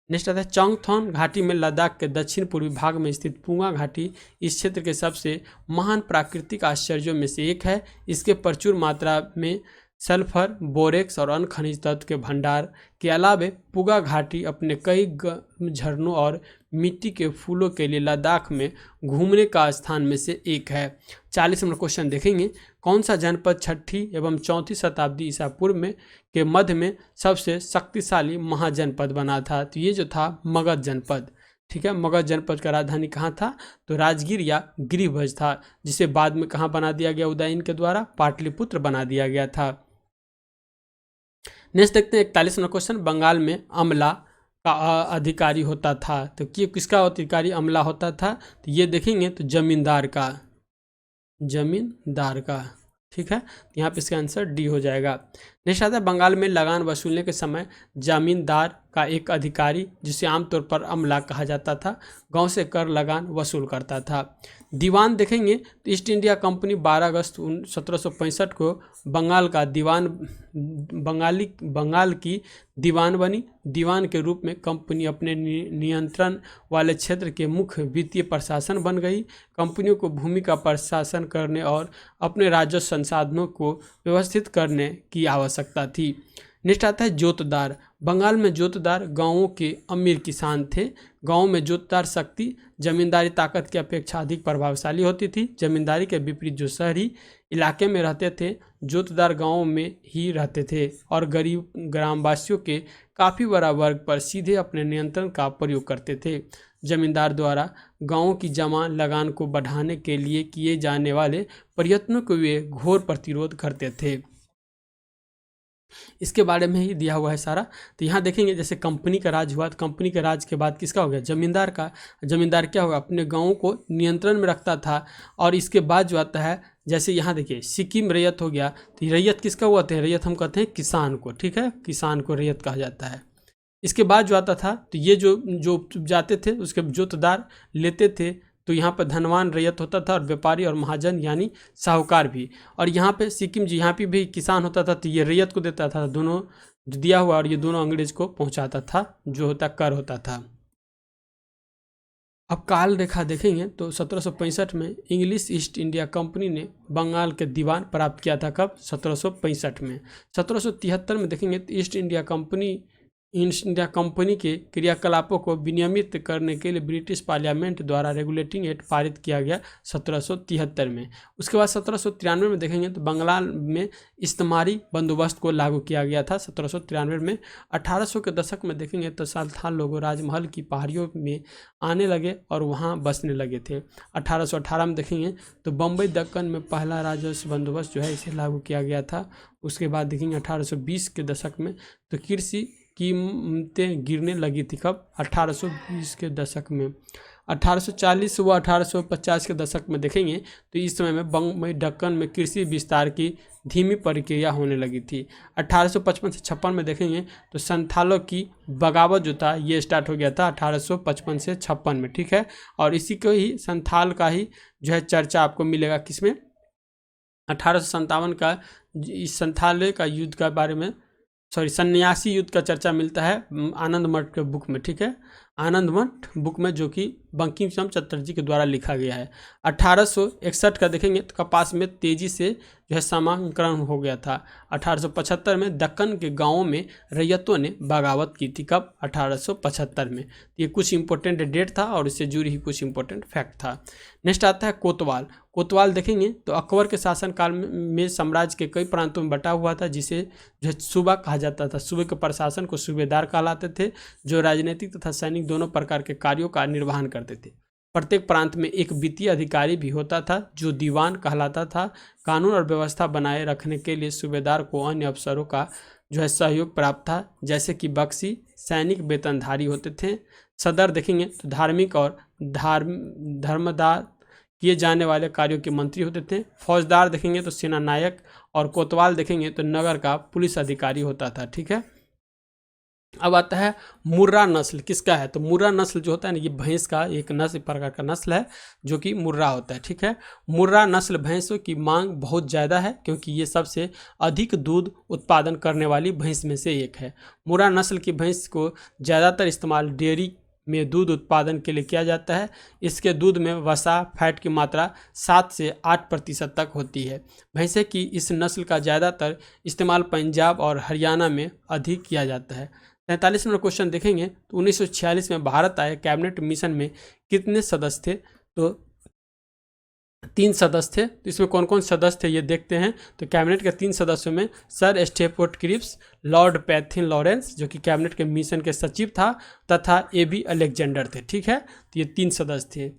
नेक्स्ट आता है चोंगथोन घाटी में लद्दाख के दक्षिण पूर्वी भाग में स्थित पूगा घाटी इस क्षेत्र के सबसे महान प्राकृतिक आश्चर्यों में से एक है। इसके प्रचुर मात्रा में सल्फर, बोरेक्स और अन्य खनिज तत्व के भंडार के अलावा पूगा घाटी अपने कई झरनों और मिट्टी के फूलों के लिए लद्दाख में घूमने का स्थान में से एक है। 40 नंबर क्वेश्चन देखेंगे, कौन सा जनपद 6ठी एवं 4वीं शताब्दी ईसा पूर्व में के मध्य में सबसे शक्तिशाली महाजनपद बना था? तो ये जो था मगध जनपद। ठीक है। मगध जनपद का राजधानी कहाँ था? तो राजगीर या गिरिभज था, जिसे बाद में कहाँ बना दिया गया उदयन के द्वारा? पाटलिपुत्र बना दिया गया था। नेक्स्ट देखते हैं 41वां क्वेश्चन, बंगाल में अमला का अधिकारी होता था, तो किसका अधिकारी अमला होता था? तो ये देखेंगे तो जमींदार का, ठीक है। यहाँ पे इसका आंसर डी हो जाएगा। नेक्स्ट आता है, बंगाल में लगान वसूलने के समय जमींदार का एक अधिकारी, जिसे आमतौर पर अमला कहा जाता था, गांव से कर लगान वसूल करता था। दीवान देखेंगे तो ईस्ट इंडिया कंपनी 12 अगस्त 1765 को बंगाल का बंगाल की दीवान बनी। दीवान के रूप में कंपनी अपने नियंत्रण वाले क्षेत्र के मुख्य वित्तीय प्रशासन बन गई। कंपनियों को भूमि का प्रशासन करने और अपने राजस्व संसाधनों को व्यवस्थित करने की आवश्यकता थी। नेक्स्ट आता है जोतदार। बंगाल में जोतदार गांवों के अमीर किसान थे। गांवों में जोतदार शक्ति जमींदारी ताकत की अपेक्षा अधिक प्रभावशाली होती थी। जमींदारी के विपरीत जो शहरी इलाके में रहते थे, जोतदार गांवों में ही रहते थे और गरीब ग्रामवासियों के काफ़ी बड़ा वर्ग पर सीधे अपने नियंत्रण का प्रयोग करते थे। जमींदार द्वारा गांवों की जमा लगान को बढ़ाने के लिए किए जाने वाले प्रयत्नों को वे घोर प्रतिरोध करते थे। इसके बारे में ही दिया हुआ है सारा। तो यहाँ देखेंगे जैसे कंपनी का राज हुआ, तो कंपनी के राज के बाद किसका हो गया? जमींदार का। जमींदार क्या होगा? अपने गाँव को नियंत्रण में रखता था। और इसके बाद जो आता है, जैसे यहाँ देखिए सिक्किम रैयत हो गया, तो रैयत किसका हुआ था? रैयत हम कहते हैं किसान को, ठीक है, किसान को रैयत कहा जाता है। इसके बाद जो आता था, तो ये जो जाते थे उसके जोतदार लेते थे, तो यहाँ पर धनवान रैयत होता था और व्यापारी और महाजन यानी साहूकार भी। और यहाँ पे सिक्किम जी यहाँ पे भी किसान होता था, तो ये रैयत को देता था, दोनों दिया हुआ और ये दोनों अंग्रेज को पहुँचाता था, जो होता कर होता था। अब काल रेखा देखेंगे तो 1765 में इंग्लिश ईस्ट इंडिया कंपनी ने बंगाल के दीवान प्राप्त किया था। कब? 1765 में। 1773 में देखेंगे तो ईस्ट इंडिया कंपनी के क्रियाकलापों को विनियमित करने के लिए ब्रिटिश पार्लियामेंट द्वारा रेगुलेटिंग एक्ट पारित किया गया 1773 में। उसके बाद 1793 में देखेंगे तो बंगाल में इस्तेमारी बंदोबस्त को लागू किया गया था 1793 में। 1800 के दशक में देखेंगे तो संथाल लोग राजमहल की पहाड़ियों में आने लगे और वहाँ बसने लगे थे। 1818 में देखेंगे तो बम्बई दक्कन में पहला राजस्व बंदोबस्त जो है इसे लागू किया गया था। उसके बाद देखेंगे 1820 के दशक में तो कृषि कीमतें गिरने लगी थी। कब? 1820 के दशक में। 1840 व 1850 के दशक में देखेंगे तो इस समय में बंबई दक्कन में कृषि विस्तार की धीमी प्रक्रिया होने लगी थी। 1855 से 56 में देखेंगे तो संथालों की बगावत जो था ये स्टार्ट हो गया था 1855 से 56 में, ठीक है। और इसी को ही संथाल का ही जो है चर्चा आपको मिलेगा किसमें? 1857 का इस संथाल का युद्ध के बारे में सन्यासी युद्ध का चर्चा मिलता है आनंद मठ के बुक में, ठीक है, आनंद मठ बुक में, जो कि बंकिम चंद्र चटर्जी के द्वारा लिखा गया है। 1861 का देखेंगे तो कपास में तेजी से जो है समांकरण हो गया था। 1875 में दक्कन के गांवों में रैयतों ने बगावत की थी। कब? 1875 में। ये कुछ इंपॉर्टेंट डेट था और इससे जुड़ी ही कुछ इंपॉर्टेंट फैक्ट था। नेक्स्ट आता है कोतवाल। कोतवाल देखेंगे तो अकबर के शासनकाल में साम्राज्य के कई प्रांतों में बटा हुआ था, जिसे जो है सूबा कहा जाता था। सूबे के प्रशासन को सूबेदार कहलाते थे, जो राजनीतिक तथा सैनिक दोनों प्रकार के कार्यों का निर्वहन करते थे। प्रत्येक प्रांत में एक वित्तीय अधिकारी भी होता था जो दीवान कहलाता था। कानून और व्यवस्था बनाए रखने के लिए सूबेदार को अन्य अफसरों का जो है सहयोग प्राप्त था, जैसे कि बख्शी सैनिक वेतनधारी होते थे। सदर देखेंगे तो धार्मिक और धर्मदार किए जाने वाले कार्यों के मंत्री होते थे। फौजदार देखेंगे तो सेना नायक, और कोतवाल देखेंगे तो नगर का पुलिस अधिकारी होता था, ठीक है। अब आता है मुर्रा नस्ल किसका है? तो मुर्रा नस्ल जो होता है ना, ये भैंस का एक नस्ल प्रकार का नस्ल है जो कि मुर्रा होता है, ठीक है। मुर्रा नस्ल भैंसों की मांग बहुत ज़्यादा है क्योंकि ये सबसे अधिक दूध उत्पादन करने वाली भैंस में से एक है। मुर्रा नस्ल की भैंस को ज़्यादातर इस्तेमाल डेयरी में दूध उत्पादन के लिए किया जाता है। इसके दूध में वसा फैट की मात्रा 7 से 8% तक होती है। भैंसे की इस नस्ल का ज़्यादातर इस्तेमाल पंजाब और हरियाणा में अधिक किया जाता है। 43 नंबर क्वेश्चन देखेंगे तो 1946 में भारत आए कैबिनेट मिशन में कितने सदस्य थे? तो 3 सदस्य थे, तो इसमें कौन कौन सदस्य थे ये देखते हैं। तो कैबिनेट के 3 सदस्यों में Sir Stafford Cripps, Lord Pethick Lawrence जो कि कैबिनेट के मिशन के सचिव था, तथा AB अलेक्जेंडर थे। ठीक है, तो ये 3 सदस्य थे।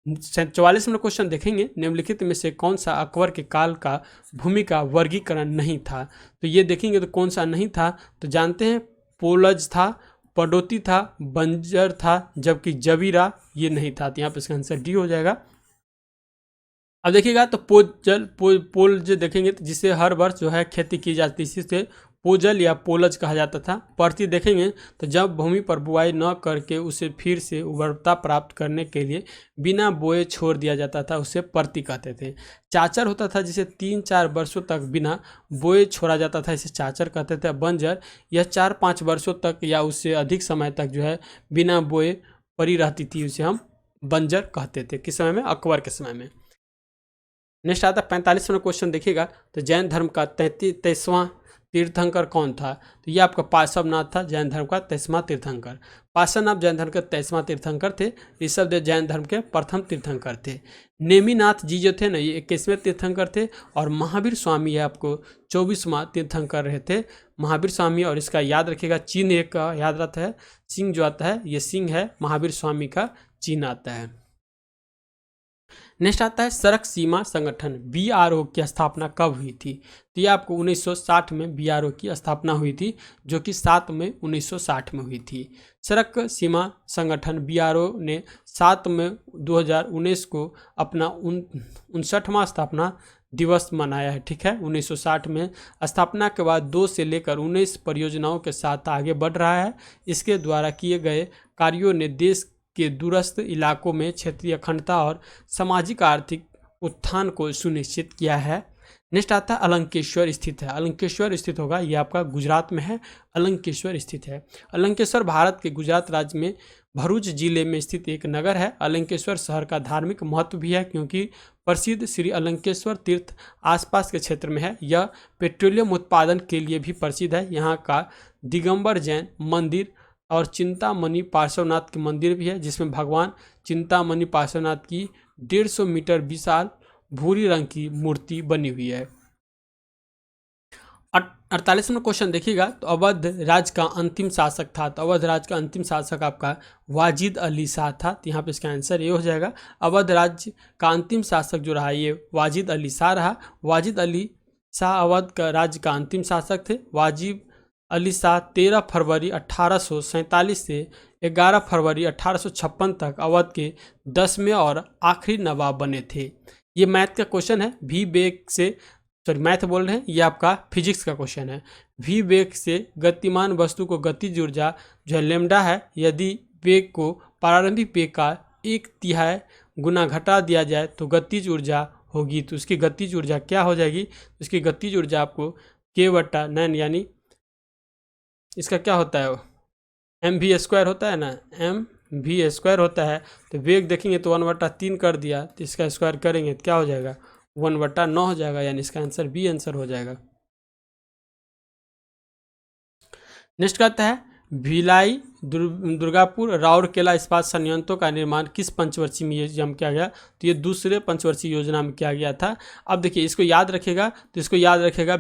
44 नंबर क्वेश्चन देखेंगे, निम्नलिखित में से कौन सा अकबर के काल का भूमि का वर्गीकरण नहीं था। तो ये देखेंगे तो कौन सा नहीं था, तो जानते हैं पोलज था, पडोती था, बंजर था, जबकि जबीरा ये नहीं था। तो यहाँ पर इसका आंसर डी हो जाएगा। अब देखिएगा तो पोल जो देखेंगे तो जिसे हर वर्ष जो है खेती की जाती है, इसे पोजल या पोलज कहा जाता था। प्रति देखेंगे तो जब भूमि पर बुआई न करके उसे फिर से उर्वरता प्राप्त करने के लिए बिना बोए छोड़ दिया जाता था, उसे प्रति कहते थे। चाचर होता था जिसे 3-4 वर्षों तक बिना बोए छोड़ा जाता था, इसे चाचर कहते थे। बंजर यह 4-5 वर्षों तक या उससे अधिक समय तक जो है बिना बोए पड़ी रहती थी, उसे हम बंजर कहते थे। किस समय में? अकबर के समय में। नेक्स्ट आता है 45वां क्वेश्चन देखिएगा, तो जैन धर्म का 23वां तीर्थंकर कौन था। तो ये आपका पार्श्वनाथ था, जैन धर्म का 23वां तीर्थंकर। पार्श्वनाथ जैन धर्म के 23वां तीर्थंकर थे। ऋषभदेव जैन धर्म के प्रथम तीर्थंकर थे। नेमिनाथ जी जो थे ना, ये 21वें तीर्थंकर थे। और महावीर स्वामी ये आपको 24वां तीर्थंकर रहे थे, महावीर स्वामी। और इसका याद रखिएगा, चिन्ह एक याद रहता है, सिंह जो आता है ये सिंह है, महावीर स्वामी का चिन्ह आता है। नेक्स्ट आता है सड़क सीमा संगठन BRO की स्थापना कब हुई थी। तो ये आपको 1960 में BRO की स्थापना हुई थी, जो कि 7 मई 1960 में हुई थी। सड़क सीमा संगठन BRO ने 7 मई 2019 को अपना 59वां स्थापना दिवस मनाया है। ठीक है, 1960 में स्थापना के बाद 2 से लेकर 19 परियोजनाओं के साथ आगे बढ़ रहा है। इसके द्वारा किए गए कार्यों ने देश के दूरस्थ इलाकों में क्षेत्रीय अखंडता और सामाजिक आर्थिक उत्थान को सुनिश्चित किया है। नेक्स्ट आता है अलंकेश्वर स्थित है। अलंकेश्वर स्थित होगा, ये आपका गुजरात में है, अलंकेश्वर स्थित है। अलंकेश्वर भारत के गुजरात राज्य में भरूच जिले में स्थित एक नगर है। अलंकेश्वर शहर का धार्मिक महत्व भी है, क्योंकि प्रसिद्ध श्री अलंकेश्वर तीर्थ आसपास के क्षेत्र में है। यह पेट्रोलियम उत्पादन के लिए भी प्रसिद्ध है। यहाँ का दिगंबर जैन मंदिर और चिंतामणि पार्श्वनाथ के मंदिर भी है, जिसमें भगवान चिंतामणि पार्श्वनाथ की 150 मीटर विशाल भूरी रंग की मूर्ति बनी हुई है। 48वां क्वेश्चन देखिएगा, तो अवध राज्य का अंतिम शासक था। तो अवध राज्य का अंतिम शासक आपका वाजिद अली शाह था। तो यहाँ पे इसका आंसर ये हो जाएगा, अवध राज्य का अंतिम शासक जो रहा ये वाजिद अली शाह रहा। वाजिद अली शाह अवध का राज्य का अंतिम शासक थे। वाजिद अली शाह 13 फरवरी 1847 से 11 फरवरी 1856 तक अवध के 10वें और आखिरी नवाब बने थे। ये मैथ का क्वेश्चन है, भी वेग से, सॉरी मैथ बोल रहे हैं, ये आपका फिजिक्स का क्वेश्चन है। भी वेग से गतिमान वस्तु को गतिज ऊर्जा जो है लेमडा है, यदि वेग को प्रारंभिक वेग का 1/3 गुना घटा दिया जाए तो गतिज ऊर्जा होगी। तो उसकी गतिज ऊर्जा क्या हो जाएगी? उसकी गतिज ऊर्जा आपको k/9 यानी इसका क्या होता है, mv² होता है ना, mv² होता है। तो वेग देखेंगे तो 1/3 कर दिया, तो इसका स्क्वायर करेंगे तो क्या हो जाएगा, 1/9 हो जाएगा, यानी इसका आंसर बी आंसर हो जाएगा। नेक्स्ट कहता है भिलाई दुर्गापुर राउरकेला इस्पात संयंत्रों का निर्माण किस पंचवर्षीय म्यूजियम किया गया। तो ये दूसरे पंचवर्षीय योजना में किया गया था। अब देखिए इसको याद रखेगा, तो इसको याद रखेगा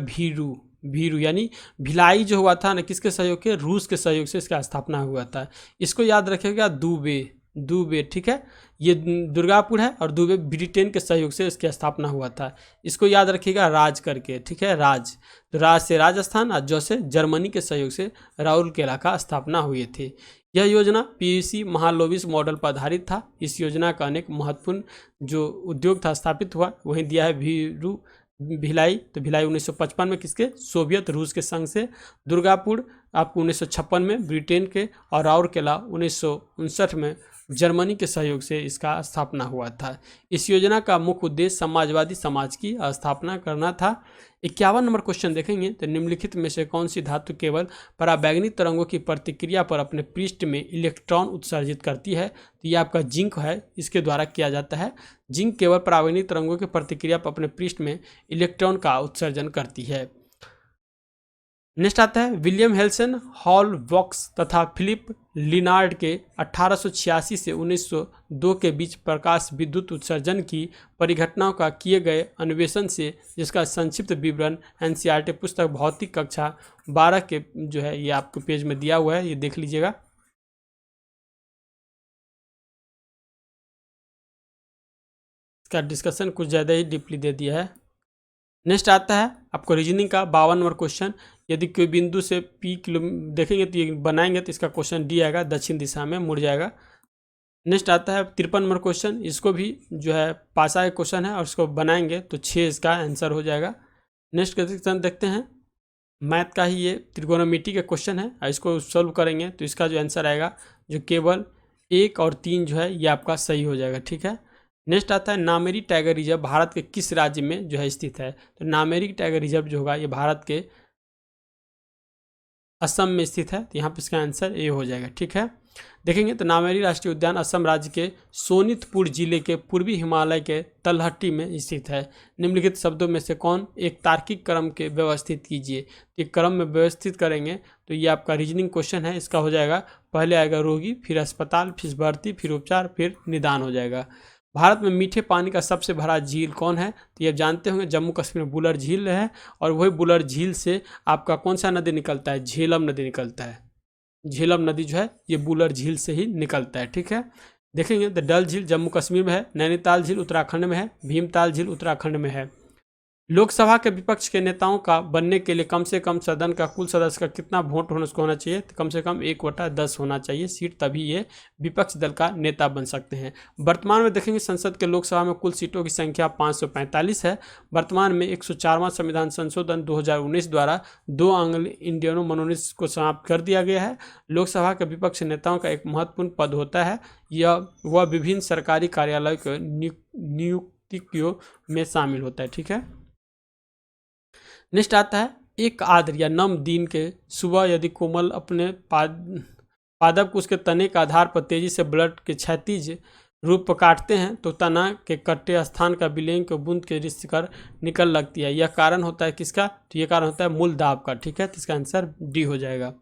भीरू यानी भिलाई जो हुआ था ना, किसके सहयोग के, रूस के सहयोग से इसका स्थापना हुआ था। इसको याद रखेगा दुबे। ठीक है, ये दुर्गापुर है और दुबे ब्रिटेन के सहयोग से इसकी स्थापना हुआ था। इसको याद रखिएगा राज करके। ठीक है, राज, तो राज से राजस्थान और जो से जर्मनी के सहयोग से राउरकेला का स्थापना हुई थी। यह योजना PVC महालोविस मॉडल पर आधारित था। इस योजना का अनेक महत्वपूर्ण जो उद्योग था स्थापित हुआ, वहीं दिया है भिलाई। तो भिलाई 1955 में किसके, सोवियत रूस के संघ से। दुर्गापुर आपको 1956 में ब्रिटेन के, और राउरकेला 1959 में जर्मनी के सहयोग से इसका स्थापना हुआ था। इस योजना का मुख्य उद्देश्य समाजवादी समाज की स्थापना करना था। 51 नंबर क्वेश्चन देखेंगे, तो निम्नलिखित में से कौन सी धातु केवल पराबैंगनी तरंगों की प्रतिक्रिया पर अपने पृष्ठ में इलेक्ट्रॉन उत्सर्जित करती है। तो ये आपका जिंक है, इसके द्वारा किया जाता है। जिंक केवल पराबैंगनी तरंगों की प्रतिक्रिया पर अपने पृष्ठ में इलेक्ट्रॉन का उत्सर्जन करती है। नेक्स्ट आता है विलियम हेल्सन हॉल वॉक्स तथा फिलिप लिनार्ड के 1886 से 1902 के बीच प्रकाश विद्युत उत्सर्जन की परिघटनाओं का किए गए अन्वेषण से, जिसका संक्षिप्त विवरण एनसीईआरटी पुस्तक भौतिक कक्षा 12 के जो है ये आपको पेज में दिया हुआ है, ये देख लीजिएगा। इसका डिस्कशन कुछ ज़्यादा ही डीपली दे दिया है। नेक्स्ट आता है आपको रीजनिंग का 52 नंबर क्वेश्चन। यदि कोई बिंदु से पी किलो देखेंगे तो ये बनाएंगे तो इसका क्वेश्चन डी आएगा, दक्षिण दिशा में मुड़ जाएगा। नेक्स्ट आता है 53 नंबर क्वेश्चन। इसको भी जो है पासा का क्वेश्चन है और इसको बनाएंगे तो 6 इसका आंसर हो जाएगा। नेक्स्ट क्वेश्चन देखते हैं, मैथ का ही ये त्रिकोणमिति का क्वेश्चन है और इसको सॉल्व करेंगे तो इसका जो आंसर आएगा जो केवल 1 और 3 जो है ये आपका सही हो जाएगा। ठीक है। नेक्स्ट आता है नामेरी टाइगर रिजर्व भारत के किस राज्य में जो है स्थित है? तो नामेरी टाइगर रिजर्व जो होगा ये भारत के असम में स्थित है, तो यहाँ पे इसका आंसर ए हो जाएगा। ठीक है। देखेंगे तो नामेरी राष्ट्रीय उद्यान असम राज्य के सोनितपुर जिले के पूर्वी हिमालय के तलहटी में स्थित है। निम्नलिखित शब्दों में से कौन एक तार्किक क्रम के व्यवस्थित कीजिए? एक क्रम में व्यवस्थित करेंगे तो ये आपका रीजनिंग क्वेश्चन है। इसका हो जाएगा पहले आएगा रोगी, फिर अस्पताल, फिर भर्ती, फिर उपचार, फिर निदान हो जाएगा। भारत में मीठे पानी का सबसे बड़ा झील कौन है? तो ये आप जानते होंगे जम्मू कश्मीर में बुलर झील है और वही बुलर झील से आपका कौन सा नदी निकलता है? झेलम नदी निकलता है। झेलम नदी जो है ये बुलर झील से ही निकलता है। ठीक है। देखेंगे तो डल झील जम्मू कश्मीर में है, नैनीताल झील उत्तराखंड में है, भीमताल झील उत्तराखंड में है। लोकसभा के विपक्ष के नेताओं का बनने के लिए कम से कम सदन का कुल सदस्य का कितना वोट होना चाहिए? तो कम से कम 1/10 होना चाहिए सीट, तभी ये विपक्ष दल का नेता बन सकते हैं। वर्तमान में देखेंगे संसद के लोकसभा में कुल सीटों की संख्या 545 है। वर्तमान में 104वां संविधान संशोधन 2019 द्वारा 2 एंग्लो इंडियनों मनोनीत को समाप्त कर दिया गया है। लोकसभा के विपक्ष नेताओं का एक महत्वपूर्ण पद होता है, वह विभिन्न सरकारी कार्यालयों के नियुक्तियों में शामिल होता है। ठीक है। नेक्स्ट आता है एक आर्द्र या नम दिन के सुबह यदि कोमल अपने पादप को उसके तने के आधार पर तेजी से ब्लड के क्षैतिज रूप पर काटते हैं तो तना के कट्टे स्थान का विलेन को बूंद के रिश्त कर निकल लगती है। यह कारण होता है किसका? तो यह कारण होता है मूल दाब का। ठीक है। तो इसका आंसर डी हो जाएगा।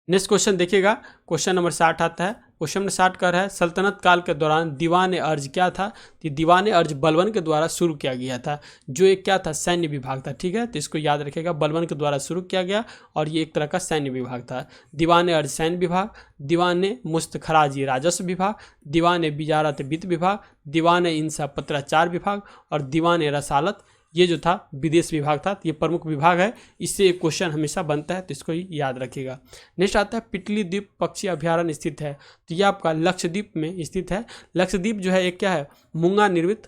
नेक्स्ट क्वेश्चन देखिएगा, क्वेश्चन नंबर 60 आता है। क्वेश्चन नंबर 60 कर रहा है सल्तनत काल के दौरान दीवान अर्ज क्या था? तो दीवान अर्ज बलबन के द्वारा शुरू किया गया था, जो एक क्या था? सैन्य विभाग था। ठीक है। तो इसको याद रखिएगा, बलबन के द्वारा शुरू किया गया और ये एक तरह का सैन्य विभाग था। दीवान अर्ज सैन्य विभाग, दीवान मुस्तखराजी राजस्व विभाग, दीवान बिजारत वित्त विभाग, दीवान इंसा पत्राचार विभाग और दीवान रसालत ये जो था विदेश विभाग था। ये प्रमुख विभाग है, इससे एक क्वेश्चन हमेशा बनता है, तो इसको ही याद रखिएगा। नेक्स्ट आता है पिटली द्वीप पक्षी अभ्यारण्य स्थित है, तो ये आपका लक्षद्वीप में स्थित है। लक्षद्वीप जो है एक क्या है? मूंगा निर्मित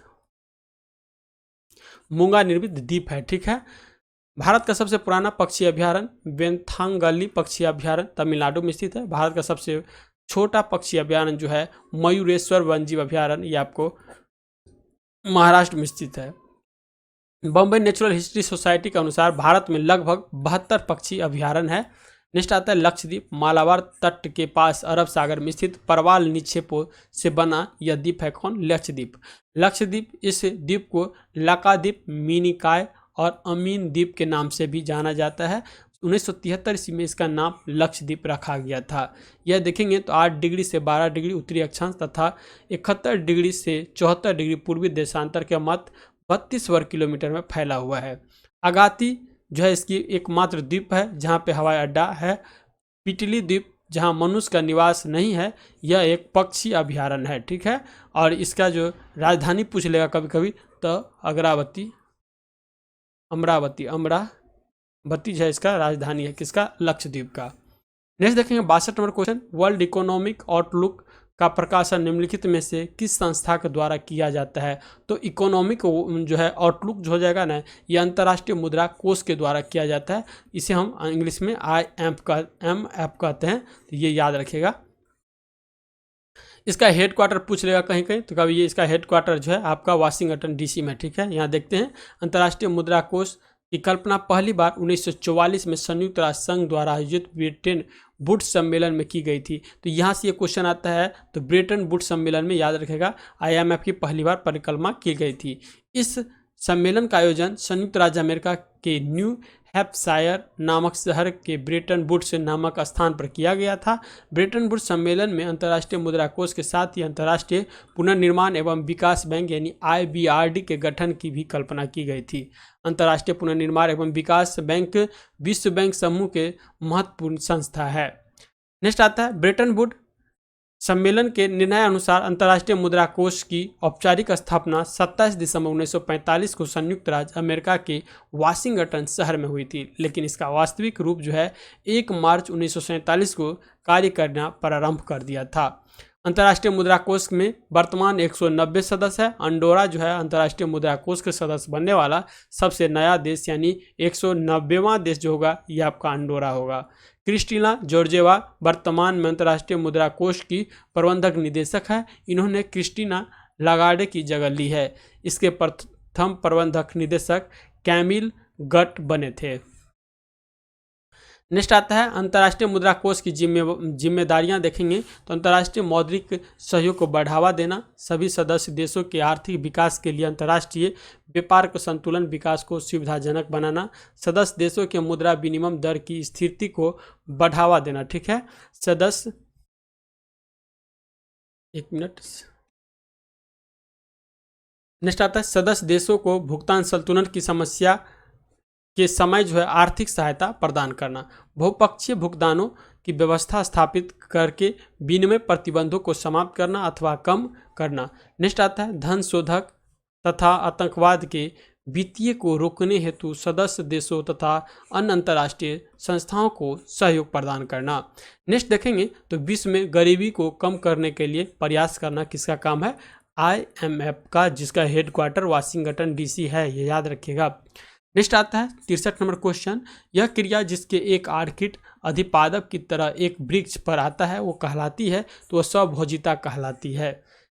द्वीप है। ठीक है। भारत का सबसे पुराना पक्षी अभ्यारण्य वेंथांगली पक्षी अभ्यारण्य तमिलनाडु में स्थित है। भारत का सबसे छोटा पक्षी अभ्यारण्य जो है मयूरेश्वर वन्यजीव अभ्यारण्य, ये आपको महाराष्ट्र में स्थित है। बॉम्बे नेचुरल हिस्ट्री सोसाइटी के अनुसार भारत में लगभग 72 पक्षी अभ्यारण्य है। नेक्स्ट आता है लक्षद्वीप मालाबार तट के पास अरब सागर में स्थित परवाल निक्षेपों से बना यह द्वीप है। कौन? लक्षद्वीप। लक्षद्वीप इस द्वीप को लकाद्वीप, मिनिकॉय और अमीन द्वीप के नाम से भी जाना जाता है। 1973 ईस्वी में इसका नाम लक्षद्वीप रखा गया था। यह देखेंगे तो 8 डिग्री से 12 डिग्री उत्तरी अक्षांश तथा 71 डिग्री से 74 डिग्री पूर्वी देशांतर के मध्य 32 वर्ग किलोमीटर में फैला हुआ है। अगाती जो है इसकी एकमात्र द्वीप है जहाँ पे हवाई अड्डा है। पिटली द्वीप जहाँ मनुष्य का निवास नहीं है, यह एक पक्षी अभ्यारण्य है। ठीक है। और इसका जो राजधानी पूछ लेगा कभी कभी तो अमरावती जो है इसका राजधानी है, किसका? लक्षद्वीप का। नेक्स्ट देखेंगे 62 number question, world economic outlook का प्रकाशन निम्नलिखित में से किस संस्था के द्वारा किया जाता है? तो इकोनॉमिक जो है आउटलुक जो हो जाएगा ना, ये अंतर्राष्ट्रीय मुद्रा कोष के द्वारा किया जाता है। इसे हम इंग्लिश में IMF कहते हैं, तो ये याद रखिएगा। इसका हेडक्वार्टर पूछ लेगा कहीं कहीं, तो कभी ये इसका हेडक्वार्टर जो है आपका वाशिंगटन DC में। ठीक है। यहाँ देखते हैं अंतर्राष्ट्रीय मुद्रा कोष की कल्पना पहली बार 1944 में संयुक्त राष्ट्र संघ द्वारा आयोजित ब्रिटेन वुड्स सम्मेलन में की गई थी। तो यहाँ से ये क्वेश्चन आता है, तो ब्रिटेन वुड्स सम्मेलन में याद रखेगा IMF की पहली बार परिकल्पना की गई थी। इस सम्मेलन का आयोजन संयुक्त राज्य अमेरिका के न्यू हैम्पशायर नामक शहर के ब्रेटन वुड्स नामक स्थान पर किया गया था। ब्रेटन वुड्स सम्मेलन में अंतर्राष्ट्रीय मुद्रा कोष के साथ ही अंतर्राष्ट्रीय पुनर्निर्माण एवं विकास बैंक यानी IBRD के गठन की भी कल्पना की गई थी। अंतर्राष्ट्रीय पुनर्निर्माण एवं विकास बैंक विश्व बैंक समूह के महत्वपूर्ण संस्था है। नेक्स्ट आता है ब्रेटन वुड्स सम्मेलन के निर्णय अनुसार अंतर्राष्ट्रीय मुद्रा कोष की औपचारिक स्थापना 27 दिसंबर 1945 को संयुक्त राज्य अमेरिका के वाशिंगटन शहर में हुई थी, लेकिन इसका वास्तविक रूप जो है 1 मार्च 1947 को कार्य करना प्रारंभ कर दिया था। अंतर्राष्ट्रीय मुद्रा कोष में वर्तमान 190 सदस्य है। अंडोरा जो है अंतर्राष्ट्रीय मुद्रा कोष के सदस्य बनने वाला सबसे नया देश यानी 190वां देश जो होगा ये आपका अंडोरा होगा। क्रिस्टीना जॉर्जेवा वर्तमान में अंतर्राष्ट्रीय मुद्रा कोष की प्रबंधक निदेशक है। इन्होंने क्रिस्टीना लागार्डे की जगह ली है। इसके प्रथम प्रबंधक निदेशक कैमिल गट बने थे। नेक्स्ट आता है अंतर्राष्ट्रीय मुद्रा कोष की जिम्मेदारियां देखेंगे तो अंतर्राष्ट्रीय मौद्रिक सहयोग को बढ़ावा देना, सभी सदस्य देशों के आर्थिक विकास के लिए अंतर्राष्ट्रीय व्यापार को संतुलन विकास को सुविधाजनक बनाना, सदस्य देशों के मुद्रा विनिमय दर की स्थिरता को बढ़ावा देना। ठीक है, सदस्य एक मिनट। नेक्स्ट आता है सदस्य देशों को भुगतान संतुलन की समस्या के समय जो है आर्थिक सहायता प्रदान करना, बहुपक्षीय भुगतानों की व्यवस्था स्थापित करके विनिमय प्रतिबंधों को समाप्त करना अथवा कम करना। नेक्स्ट आता है धन शोधक तथा आतंकवाद के वित्तीय को रोकने हेतु सदस्य देशों तथा अन्य अंतर्राष्ट्रीय संस्थाओं को सहयोग प्रदान करना। नेक्स्ट देखेंगे तो विश्व में गरीबी को कम करने के लिए प्रयास करना किसका काम है? IMF का, जिसका हेडक्वार्टर वाशिंगटन DC है, ये याद रखिएगा। नेक्स्ट आता है 63 नंबर क्वेश्चन, यह क्रिया जिसके एक आर्किड अधिपादप की तरह एक वृक्ष पर आता है वो कहलाती है, तो वह स्वभोजिता कहलाती है।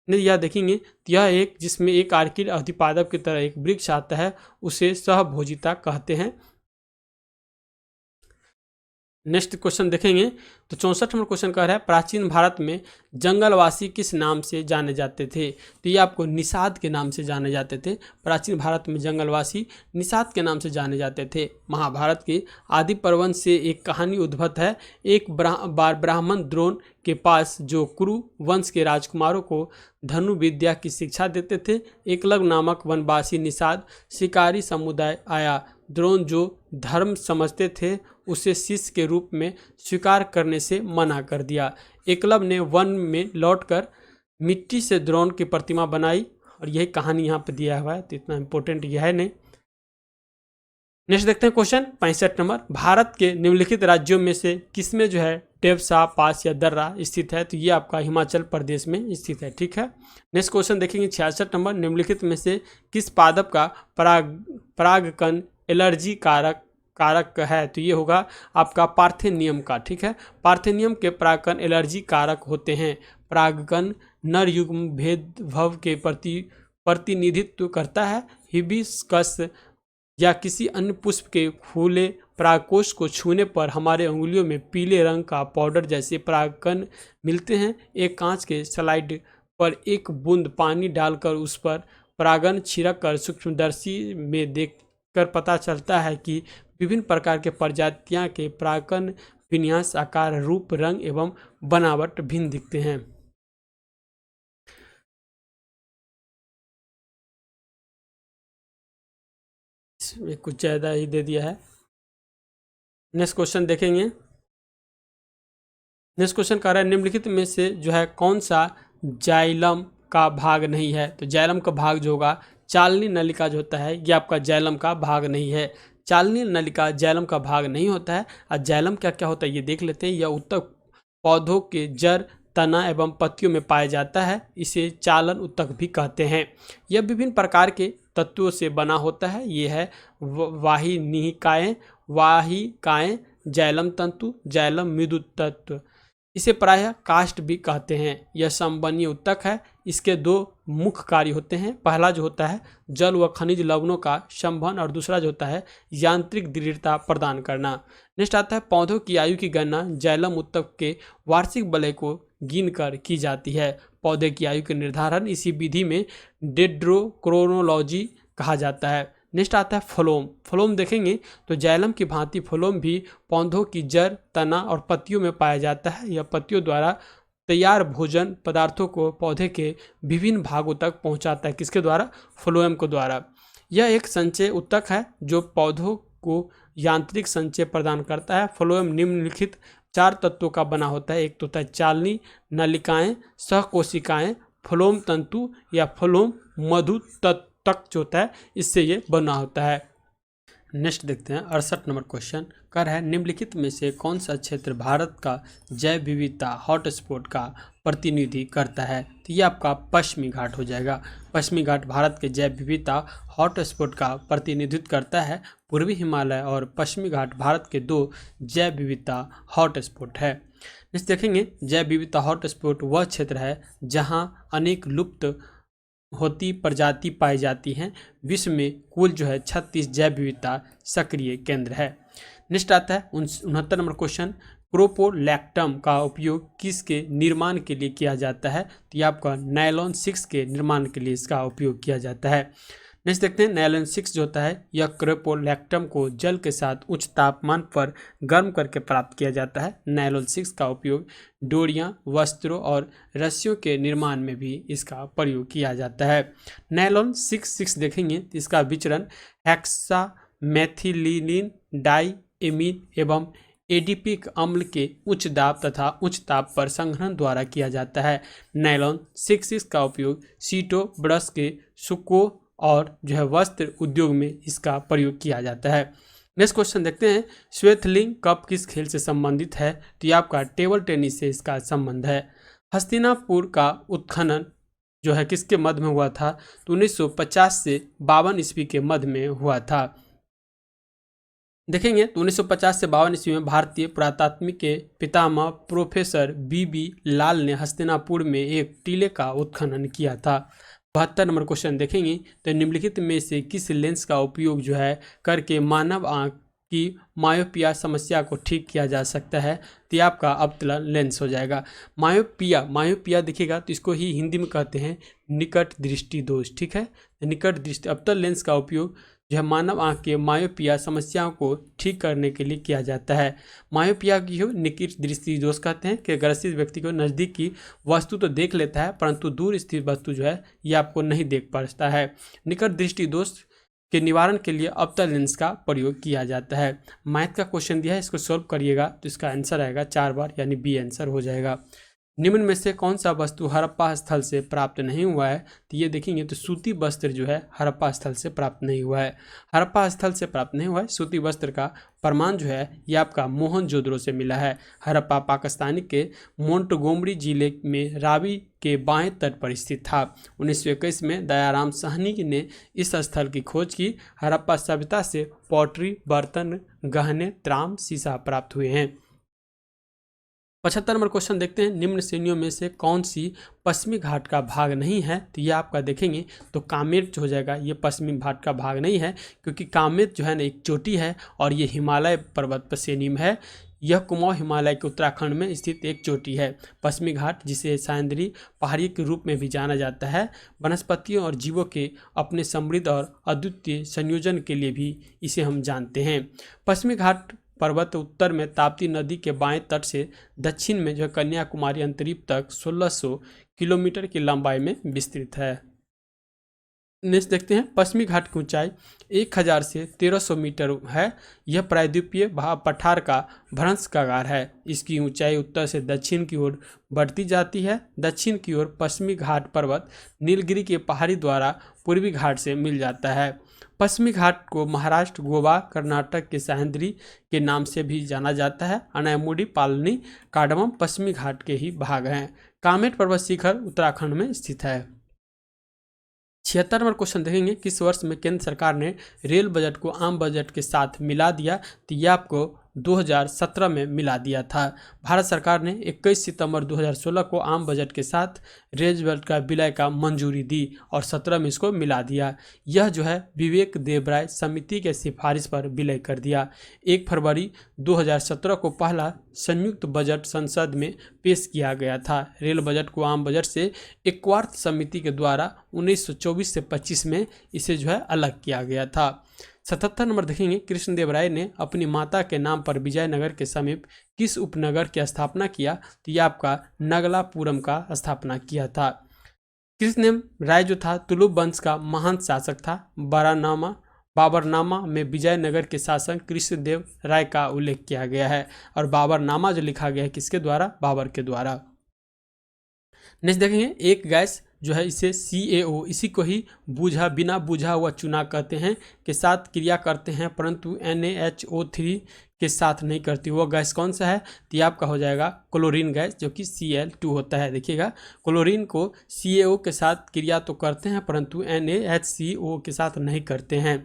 नहीं, यह देखेंगे तो यह एक जिसमें एक आर्किड अधिपादप की तरह एक वृक्ष आता है उसे स्वभोजिता कहते हैं। नेक्स्ट क्वेश्चन देखेंगे तो 64 नंबर क्वेश्चन कह रहा है प्राचीन भारत में जंगलवासी किस नाम से जाने जाते थे? तो ये आपको निषाद के नाम से जाने जाते थे। प्राचीन भारत में जंगलवासी निषाद के नाम से जाने जाते थे। महाभारत के आदि पर्व से एक कहानी उद्भत है। एक बार ब्राह्मण द्रोण के पास जो कुरु वंश के राजकुमारों को धनु विद्या की शिक्षा देते थे। एकलव्य नामक वनवासी निषाद शिकारी समुदाय आया। द्रोण जो धर्म समझते थे उसे शिष्य के रूप में स्वीकार करने से मना कर दिया। एकलव्य ने वन में लौटकर मिट्टी से द्रोण की प्रतिमा बनाई और यही कहानी यहाँ पे दिया हुआ है, तो इतना इम्पोर्टेंट यह है नहीं। नेक्स्ट देखते हैं क्वेश्चन 65 नंबर, भारत के निम्नलिखित राज्यों में से किसमें जो है टेप्सा पास या दर्रा स्थित है? तो ये आपका हिमाचल प्रदेश में स्थित है। ठीक है, नेक्स्ट क्वेश्चन देखेंगे 66 नंबर, निम्नलिखित में से किस पादप का परागकण एलर्जी कारक है? तो ये होगा आपका पार्थेनियम का। ठीक है, पार्थेनियम के परागकण एलर्जी कारक होते हैं। परागकण नर युग्म भेदभाव के प्रतिनिधित्व करता है। हिबिस्कस या किसी अन्य पुष्प के फूले परागकोश को छूने पर हमारे उंगलियों में पीले रंग का पाउडर जैसे परागकण मिलते हैं। एक कांच के स्लाइड पर एक बूंद पानी डालकर उस पर परागण छिड़क कर सूक्ष्मदर्शी में देखकर पता चलता है कि विभिन्न प्रकार के प्रजातियां के परागकण विन्यास, आकार, रूप, रंग एवं बनावट भिन्न दिखते हैं। इसमें कुछ ज़्यादा ही दे दिया है। नेक्स्ट क्वेश्चन देखेंगे। नेक्स्ट क्वेश्चन कह रहा है निम्नलिखित में से जो है कौन सा जाइलम का भाग नहीं है? तो जाइलम का भाग जो होगा चालनी नलिका जो होता है ये आपका जाइलम का भाग नहीं है। चालनी नलिका जाइलम का भाग नहीं होता है। और जाइलम क्या क्या होता है ये देख लेते हैं। यह उत्तक पौधों के जड़, तना एवं पत्तियों में पाया जाता है। इसे चालन उत्तक भी कहते हैं। यह विभिन्न प्रकार के तत्वों से बना होता है। ये है वाहिकाएं, जाइलम तंतु, जाइलम मृदु तत्व। इसे प्रायः काष्ठ भी कहते हैं। यह संवहनीय उत्तक है। इसके दो मुख्य कार्य होते हैं। पहला जो होता है जल व खनिज लवणों का संवहन और दूसरा जो होता है यांत्रिक दृढ़ता प्रदान करना। नेक्स्ट आता है पौधों की आयु की गणना जाइलम उत्तक के वार्षिक वलय को गिनकर की जाती है। पौधे की आयु के निर्धारण इसी विधि में डेंड्रोक्रोनोलॉजी कहा जाता है। नेक्स्ट आता है फ्लोम। फ्लोम देखेंगे तो जाइलम की भांति फ्लोम भी पौधों की जड़, तना और पत्तियों में पाया जाता है। यह पत्तियों द्वारा तैयार भोजन पदार्थों को पौधे के विभिन्न भागों तक पहुंचाता है। किसके द्वारा? फ्लोएम को द्वारा। यह एक संचय ऊतक है जो पौधों को यांत्रिक संचय प्रदान करता है। फ्लोएम निम्नलिखित 4 तत्वों का बना होता है। एक तो होता है चालनी, नलिकाएं, सहकोशिकाएं, फ्लोम तंतु या फ्लोम मधु तक जो होता है, इससे ये बना होता है। नेक्स्ट देखते हैं 68 नंबर क्वेश्चन कर है निम्नलिखित में से कौन सा क्षेत्र भारत का जैव विविधता हॉटस्पॉट का प्रतिनिधि करता है? तो ये आपका पश्चिमी घाट हो जाएगा। पश्चिमी घाट भारत के जैव विविधता हॉटस्पॉट का प्रतिनिधित्व करता है। पूर्वी हिमालय और पश्चिमी घाट भारत के 2 जैव विविधता हॉटस्पॉट है। नेक्स्ट देखेंगे जैव विविधता हॉटस्पॉट वह क्षेत्र है जहाँ अनेक लुप्त होती प्रजाति पाई जाती हैं। विश्व में कुल जो है 36 जैव विविधता सक्रिय केंद्र है। नेक्स्ट आता है 69 नंबर क्वेश्चन प्रोपोलैक्टम का उपयोग किसके निर्माण के लिए किया जाता है? तो ये आपका नायलॉन 6 के निर्माण के लिए इसका उपयोग किया जाता है। नेक्स्ट देखते हैं नायलॉन 6 जो होता है यह प्रोपोलैक्टम को जल के साथ उच्च तापमान पर गर्म करके प्राप्त किया जाता है। नायलॉन 6 का उपयोग डोरियां, वस्त्रों और रस्सियों के निर्माण में भी इसका प्रयोग किया जाता है। नायलॉन 6 देखेंगे तो इसका विचरण हेक्सा मेथिलीन डाइएमीन एवं एडिपिक अम्ल के उच्च दाब तथा उच्च ताप पर संघनन द्वारा किया जाता है। नायलॉन 6 का उपयोग सीटो, ब्रश के सुको और जो है वस्त्र उद्योग में इसका प्रयोग किया जाता है। नेक्स्ट क्वेश्चन देखते हैं श्वेतलिंग कप किस खेल से संबंधित है? तो ये आपका टेबल टेनिस से इसका संबंध है। हस्तिनापुर का उत्खनन जो है किसके मध्य में हुआ था? तो 1950 से 52 ईस्वी के मध्य में हुआ था। देखेंगे तो 1950 से 52 ईस्वी में भारतीय पुरातात्विक के पितामह प्रोफेसर बीबी लाल ने हस्तिनापुर में एक टीले का उत्खनन किया था। 72 नंबर क्वेश्चन देखेंगे तो निम्नलिखित में से किस लेंस का उपयोग जो है करके मानव आंख की मायोपिया समस्या को ठीक किया जा सकता है? तो ये आपका अवतलन लेंस हो जाएगा। मायोपिया दिखेगा तो इसको ही हिंदी में कहते हैं निकट दृष्टि दोष। ठीक है, निकट दृष्टि अवतल लेंस का उपयोग जो है मानव आंख के मायोपिया समस्याओं को ठीक करने के लिए किया जाता है। मायोपिया की हो निकट दृष्टि दोष कहते हैं कि ग्रसित व्यक्ति को नज़दीक की वस्तु तो देख लेता है परंतु दूर स्थित वस्तु जो है ये आपको नहीं देख पाता है। निकट दृष्टि दोष के निवारण के लिए अवतल लेंस का प्रयोग किया जाता है। मैथ का क्वेश्चन दिया है, इसको सॉल्व करिएगा तो इसका आंसर आएगा 4 बार, यानी बी आंसर हो जाएगा। निम्न में से कौन सा वस्तु हड़प्पा स्थल से प्राप्त नहीं हुआ है? तो ये देखेंगे तो सूती वस्त्र जो है हड़प्पा स्थल से प्राप्त नहीं हुआ है। हड़प्पा स्थल से प्राप्त नहीं हुआ है। सूती वस्त्र का प्रमाण जो है ये आपका मोहनजोदड़ो से मिला है। हड़प्पा पाकिस्तानी के मोंटगोमरी जिले में रावी के बाएं तट पर स्थित था। 1921 में दयाराम साहनी ने इस स्थल की खोज की। हड़प्पा सभ्यता से पॉटरी, बर्तन, गहने, त्राम, शीशा प्राप्त हुए हैं। 75 नंबर क्वेश्चन देखते हैं निम्न श्रेणियों में से कौन सी पश्चिमी घाट का भाग नहीं है? तो ये आपका देखेंगे तो कामेट हो जाएगा। ये पश्चिमी घाट का भाग नहीं है क्योंकि कामेट जो है ना एक चोटी है और ये हिमालय पर्वत पर श्रेणी में है। यह कुमाऊं हिमालय के उत्तराखंड में स्थित एक चोटी है। पश्चिमी घाट जिसे सह्याद्री पहाड़ी के रूप में भी जाना जाता है, वनस्पतियों और जीवों के अपने समृद्ध और अद्वितीय संयोजन के लिए भी इसे हम जानते हैं। पश्चिमी घाट पर्वत उत्तर में ताप्ती नदी के बाएं तट से दक्षिण में जो कन्याकुमारी अंतरीप तक 1600 किलोमीटर की लंबाई में विस्तृत है। नेक्स्ट देखते हैं पश्चिमी घाट की ऊंचाई 1000 से 1300 मीटर है। यह प्रायद्वीपीय पठार का भ्रंश कगार है। इसकी ऊंचाई उत्तर से दक्षिण की ओर बढ़ती जाती है। दक्षिण की ओर पश्चिमी घाट पर्वत नीलगिरी के पहाड़ी द्वारा पूर्वी घाट से मिल जाता है। पश्चिमी घाट को महाराष्ट्र, गोवा, कर्नाटक के सह्याद्री के नाम से भी जाना जाता है। अनायमुडी, पालनी, कार्डमम पश्चिमी घाट के ही भाग हैं। कामेट पर्वत शिखर उत्तराखंड में स्थित है। 76 नंबर क्वेश्चन देखेंगे किस वर्ष में केंद्र सरकार ने रेल बजट को आम बजट के साथ मिला दिया? तो यह आपको 2017 में मिला दिया था। भारत सरकार ने 21 सितंबर 2016 को आम बजट के साथ रेल बजट का विलय का मंजूरी दी और 17 में इसको मिला दिया। यह जो है विवेक देबराय समिति के सिफारिश पर विलय कर दिया। 1 फरवरी 2017 को पहला संयुक्त बजट संसद में पेश किया गया था। रेल बजट को आम बजट से एक्वार्थ समिति के द्वारा 1924 से 25 में इसे जो है अलग किया गया था। 77 नंबर देखेंगे, कृष्णदेवराय ने अपनी माता के नाम पर विजयनगर के समीप किस उपनगर की स्थापना किया? तो यह आपका नगलापुरम का स्थापना किया था। कृष्णदेवराय जो था तुलुक वंश का महान शासक था। बाबरनामा में विजयनगर के शासक कृष्णदेव राय का उल्लेख किया गया है और बाबरनामा जो लिखा गया है किसके द्वारा? बाबर के द्वारा। नेक्स्ट देखेंगे, एक गैस जो है इसे CaO, इसी को ही बिना बुझा हुआ चूना कहते हैं, के साथ क्रिया करते हैं परंतु NaHO3 के साथ नहीं करती। वो गैस कौन सा है? तो ये आपका हो जाएगा क्लोरीन गैस, जो कि Cl2 होता है। देखिएगा, क्लोरीन को CaO के साथ क्रिया तो करते हैं परंतु NaHCO के साथ नहीं करते हैं।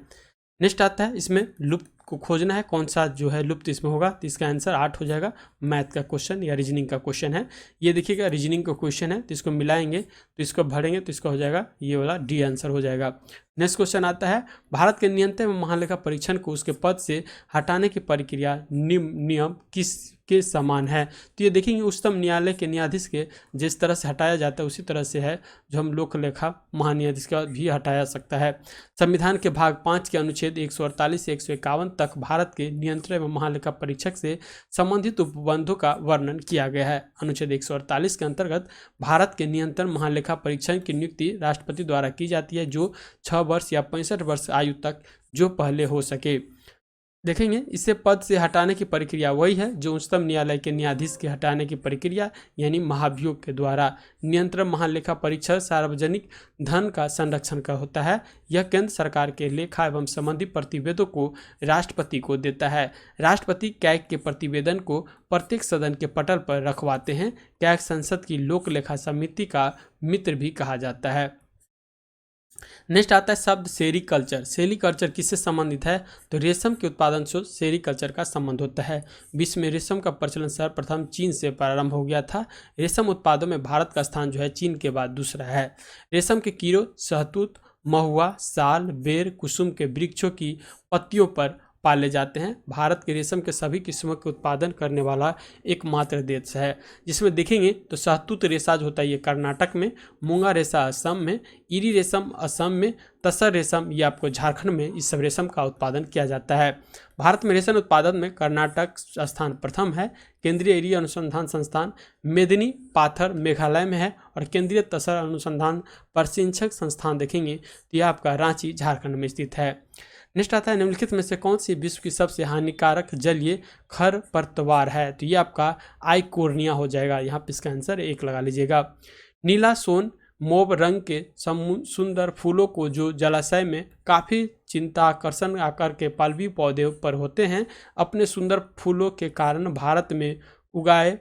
नेक्स्ट आता है, इसमें लुप्त को खोजना है, कौन सा जो है लुप्त इसमें होगा, तो इसका आंसर 8 हो जाएगा। मैथ का क्वेश्चन या रीजनिंग का क्वेश्चन है। ये देखिएगा रीजनिंग का क्वेश्चन है, तो इसको मिलाएंगे तो इसको भरेंगे तो इसका हो जाएगा ये वाला डी आंसर हो जाएगा। नेक्स्ट क्वेश्चन आता है, भारत के नियंत्रण एवं महालेखा परीक्षण को उसके पद से हटाने की प्रक्रिया नियम किसके समान है? तो ये देखेंगे, उच्चतम न्यायालय के न्यायाधीश के जिस तरह से हटाया जाता है उसी तरह से है जो हम लोक लेखा महान्यायाधीश का भी हटाया सकता है। संविधान के भाग 5 के अनुच्छेद 148 से 151 तक भारत के नियंत्रण एवं महालेखा परीक्षक से संबंधित उपबंधों का वर्णन किया गया है। अनुच्छेद 148 के अंतर्गत भारत के नियंत्रण महालेखा परीक्षक की नियुक्ति राष्ट्रपति द्वारा की जाती है, जो 6 वर्ष या 65 वर्ष आयु तक जो पहले हो सके। देखेंगे, इसे पद से हटाने की प्रक्रिया वही है जो उच्चतम न्यायालय के न्यायाधीश के हटाने की प्रक्रिया यानी महाभियोग के द्वारा। नियंत्रण महालेखा परीक्षक सार्वजनिक धन का संरक्षण का होता है। यह केंद्र सरकार के लेखा एवं संबंधित प्रतिवेदों को राष्ट्रपति को देता है। राष्ट्रपति कैग के प्रतिवेदन को प्रत्येक सदन के पटल पर रखवाते हैं। कैग संसद की लोक लेखा समिति का मित्र भी कहा जाता है। नेक्स्ट आता है शब्द सेरीकल्चर। सेरीकल्चर किससे संबंधित है? तो रेशम के उत्पादन से सेरीकल्चर का संबंध होता है। विश्व में रेशम का प्रचलन सर्वप्रथम चीन से प्रारंभ हो गया था। रेशम उत्पादों में भारत का स्थान जो है चीन के बाद दूसरा है। रेशम के कीड़ों शहतूत, महुआ, साल, बेर, कुसुम के वृक्षों की पत्तियों पर पाले जाते हैं। भारत के रेशम के सभी किस्मों के उत्पादन करने वाला एकमात्र देश है। जिसमें देखेंगे तो शहतूत रेशा जो होता है ये कर्नाटक में, मूंगा रेशा असम में, इरी रेशम असम में, तसर रेशम ये आपको झारखंड में इस सब रेशम का उत्पादन किया जाता है। भारत में रेशम उत्पादन में कर्नाटक स्थान प्रथम है। केंद्रीय इरी अनुसंधान संस्थान मेदिनी पाथर मेघालय में है और केंद्रीय तसर अनुसंधान प्रशिक्षक संस्थान देखेंगे तो यह आपका रांची झारखंड में स्थित है। नेक्स्ट आता है, निम्नलिखित में से कौन सी विश्व की सबसे हानिकारक जलीय खरपतवार है? तो ये आपका आइकोर्निया हो जाएगा। यहाँ पे इसका आंसर 1 लगा लीजिएगा। नीला सोन मोव रंग के सुंदर फूलों को जो जलाशय में काफ़ी चिंताकर्षण आकार के पालवी पौधे पर होते हैं, अपने सुंदर फूलों के कारण भारत में उगाए